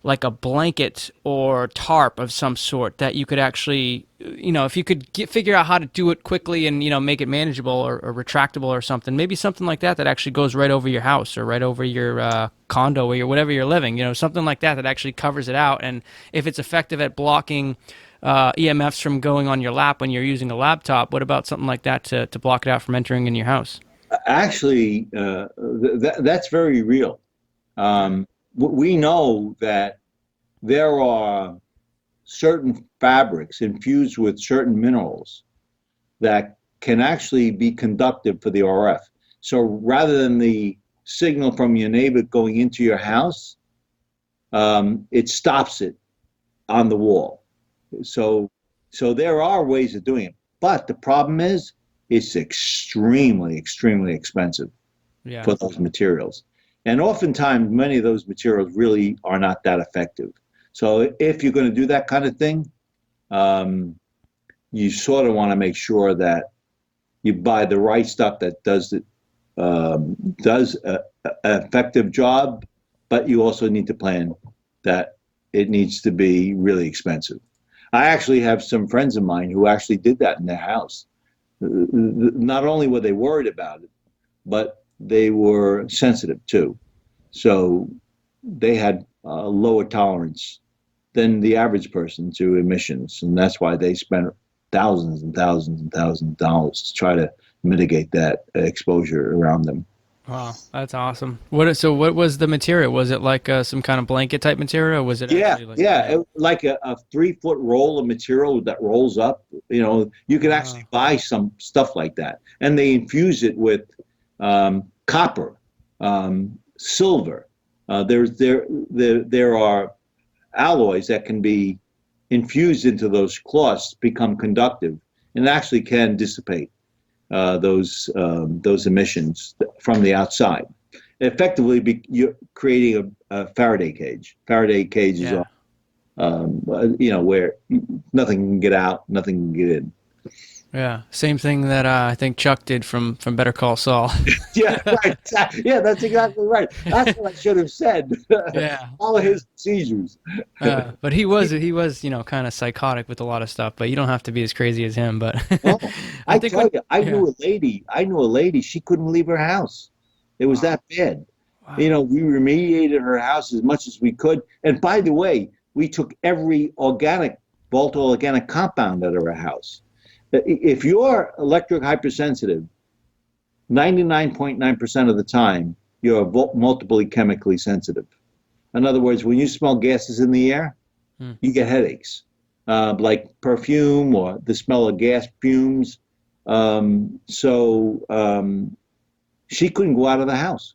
like a blanket or tarp of some sort that you could actually, if you could figure out how to do it quickly and, make it manageable or retractable or something, maybe something like that actually goes right over your house or right over your condo or whatever you're living, something like that actually covers it out. And if it's effective at blocking EMFs from going on your lap when you're using a laptop, what about something like that to block it out from entering in your house? Actually, that's very real. We know that there are certain fabrics infused with certain minerals that can actually be conductive for the RF. So rather than the signal from your neighbor going into your house, it stops it on the wall. So there are ways of doing it. But the problem is it's extremely, extremely expensive for those materials. And oftentimes, many of those materials really are not that effective. So if you're going to do that kind of thing, you sort of want to make sure that you buy the right stuff that does an effective job, but you also need to plan that it needs to be really expensive. I actually have some friends of mine who actually did that in their house. Not only were they worried about it, but they were sensitive too. So they had a lower tolerance than the average person to emissions. And that's why they spent thousands and thousands and thousands of dollars to try to mitigate that exposure around them. Wow, that's awesome. So what was the material? Was it like some kind of blanket type material? Or was it actually like a 3-foot roll of material that rolls up? You can actually buy some stuff like that, and they infuse it with copper, silver. There are alloys that can be infused into those cloths, become conductive, and actually can dissipate those emissions from the outside. Effectively, you're creating a Faraday cage. Faraday cages are, where nothing can get out, nothing can get in. Yeah, same thing that I think Chuck did from Better Call Saul. Yeah, right. Yeah, that's exactly right. That's what I should have said. Yeah. All of his procedures. But he was kind of psychotic with a lot of stuff. But you don't have to be as crazy as him. But I tell you, I knew a lady. She couldn't leave her house. It was that bad. Wow. We remediated her house as much as we could. And by the way, we took every volatile organic compound out of her house. If you're electric hypersensitive, 99.9% of the time, you're multiply chemically sensitive. In other words, when you smell gases in the air, you get headaches, like perfume or the smell of gas fumes. She couldn't go out of the house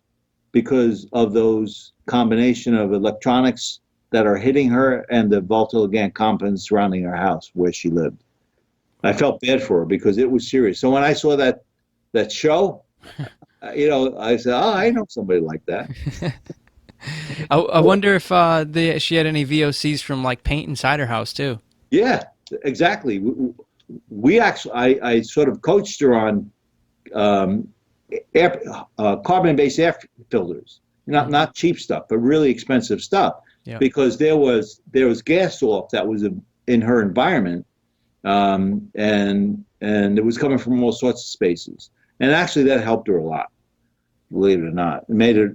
because of those combination of electronics that are hitting her and the volatile organic compounds surrounding her house where she lived. I felt bad for her because it was serious. So when I saw that show, I said, "Oh, I know somebody like that." I wonder if she had any VOCs from like paint inside her house too. Yeah, exactly. We actually, I sort of coached her on carbon-based air filters, not cheap stuff, but really expensive stuff, because there was gas off that was in her environment. And it was coming from all sorts of spaces, and actually that helped her a lot. Believe it or not, it made her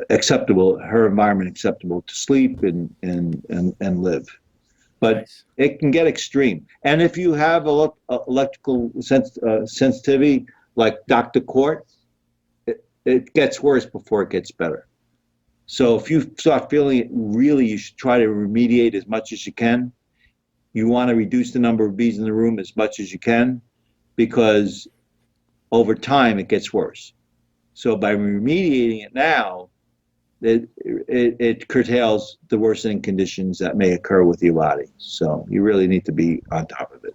acceptable, her environment acceptable to sleep and live. But nice. It can get extreme, and if you have electrical sensitivity, like Dr. Court, it gets worse before it gets better. So if you start feeling it, really, you should try to remediate as much as you can. You want to reduce the number of bees in the room as much as you can, because over time it gets worse. So by remediating it now, it curtails the worsening conditions that may occur with your body. So you really need to be on top of it.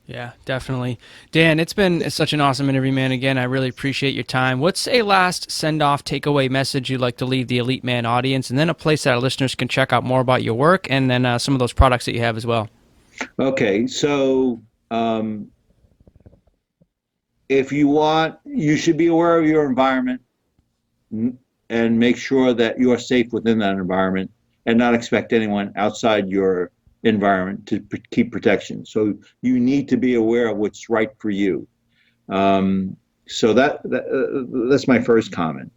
Yeah, definitely. Dan, it's been such an awesome interview, man. Again, I really appreciate your time. What's a last send-off takeaway message you'd like to leave the Elite Man audience, and then a place that our listeners can check out more about your work, and then some of those products that you have as well? Okay, so if you want, you should be aware of your environment and make sure that you are safe within that environment, and not expect anyone outside your environment to keep protection. So you need to be aware of what's right for you. So that's my first comment.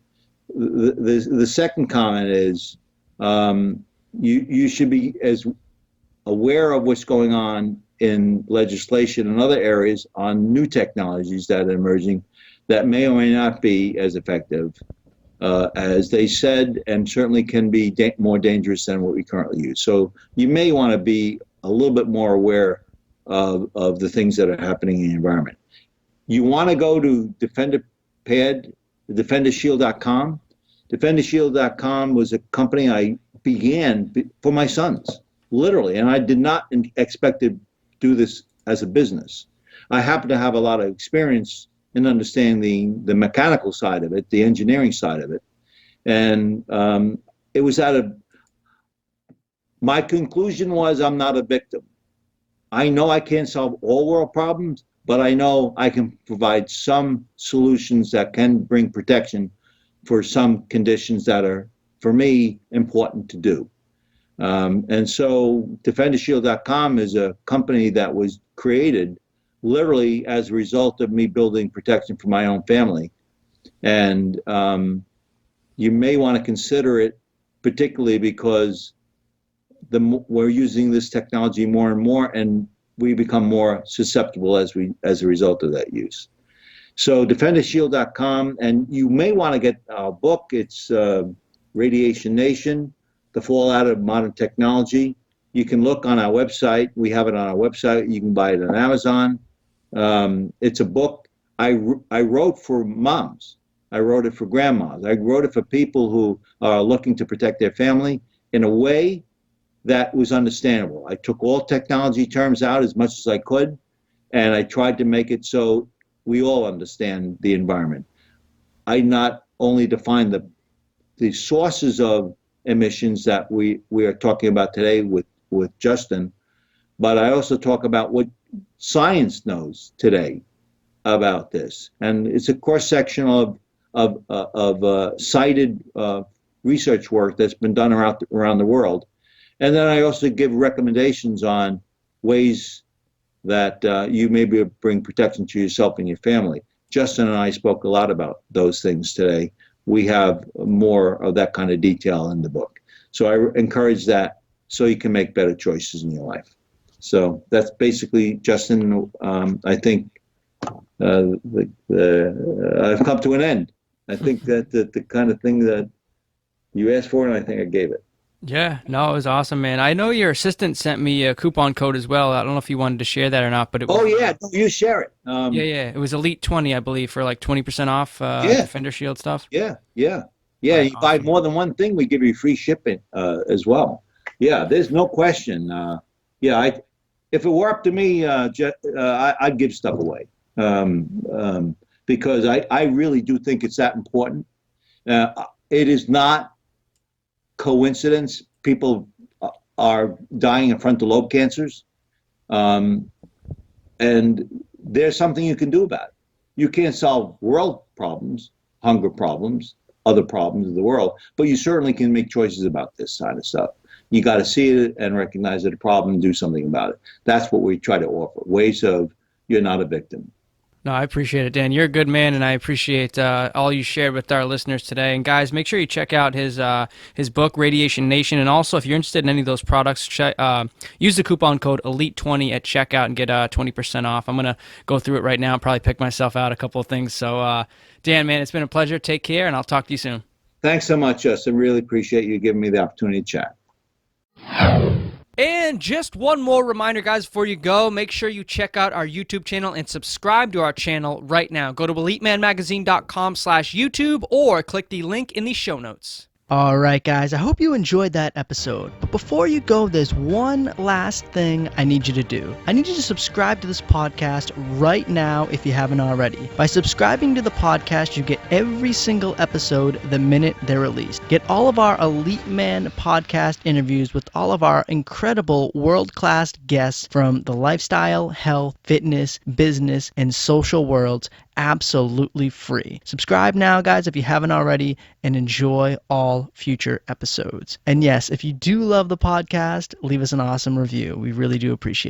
The second comment is you should be as aware of what's going on in legislation and other areas on new technologies that are emerging that may or may not be as effective as they said, and certainly can be more dangerous than what we currently use. So you may want to be a little bit more aware of the things that are happening in the environment. You want to go to DefenderShield.com. DefenderShield.com was a company I began for my sons, literally, and I did not expect to do this as a business. I happen to have a lot of experience in understanding the mechanical side of it, the engineering side of it. And it was my conclusion was, I'm not a victim. I know I can't solve all world problems, but I know I can provide some solutions that can bring protection for some conditions that are, for me, important to do. And so DefenderShield.com is a company that was created literally as a result of me building protection for my own family. And you may want to consider it, particularly because we're using this technology more and more, and we become more susceptible as a result of that use. So DefenderShield.com, and you may want to get our book. It's Radiation Nation, The Fallout of Modern Technology. You can look on our website. We have it on our website. You can buy it on Amazon. It's a book I wrote for moms. I wrote it for grandmas. I wrote it for people who are looking to protect their family in a way that was understandable. I took all technology terms out as much as I could, and I tried to make it so we all understand the environment. I not only define the sources of emissions that we are talking about today with Justin, but I also talk about what science knows today about this. And it's a cross-section of cited research work that's been done around the world. And then I also give recommendations on ways that you may be able to bring protection to yourself and your family. Justin and I spoke a lot about those things today. We have more of that kind of detail in the book. So I encourage that so you can make better choices in your life. So that's basically, Justin, I think I've come to an end. I think that the kind of thing that you asked for, and I think I gave it. Yeah, no, it was awesome, man. I know your assistant sent me a coupon code as well. I don't know if you wanted to share that or not, but it was, you share it. yeah. It was Elite 20, I believe, for like 20% off Defender Shield stuff. Yeah. You Awesome. buy more than one thing, we give you free shipping as well. Yeah, there's no question. If it were up to me, I'd give stuff away because I really do think it's that important. It is not coincidence people are dying of frontal lobe cancers, and there's something you can do about it. You can't solve world problems, hunger problems, other problems of the world, but you certainly can make choices about this kind of stuff. You got to see it and recognize it a problem and do something about it. That's what we try to offer, ways of you're not a victim. No, I appreciate it, Dan. You're a good man, and I appreciate all you shared with our listeners today. And guys, make sure you check out his book, Radiation Nation. And also, if you're interested in any of those products, use the coupon code ELITE20 at checkout and get 20% off. I'm going to go through it right now and probably pick myself out a couple of things. So, Dan, man, it's been a pleasure. Take care, and I'll talk to you soon. Thanks so much, Justin. Really appreciate you giving me the opportunity to chat. And just one more reminder, guys, before you go, make sure you check out our YouTube channel and subscribe to our channel right now. Go to elitemanmagazine.com/YouTube or click the link in the show notes. All right, guys, I hope you enjoyed that episode. But before you go, there's one last thing I need you to do. I need you to subscribe to this podcast right now if you haven't already. By subscribing to the podcast, you get every single episode the minute they're released. Get all of our Elite Man podcast interviews with all of our incredible world-class guests from the lifestyle, health, fitness, business, and social worlds absolutely free. Subscribe now, guys, if you haven't already, and enjoy all future episodes. And yes, if you do love the podcast, leave us an awesome review. We really do appreciate it.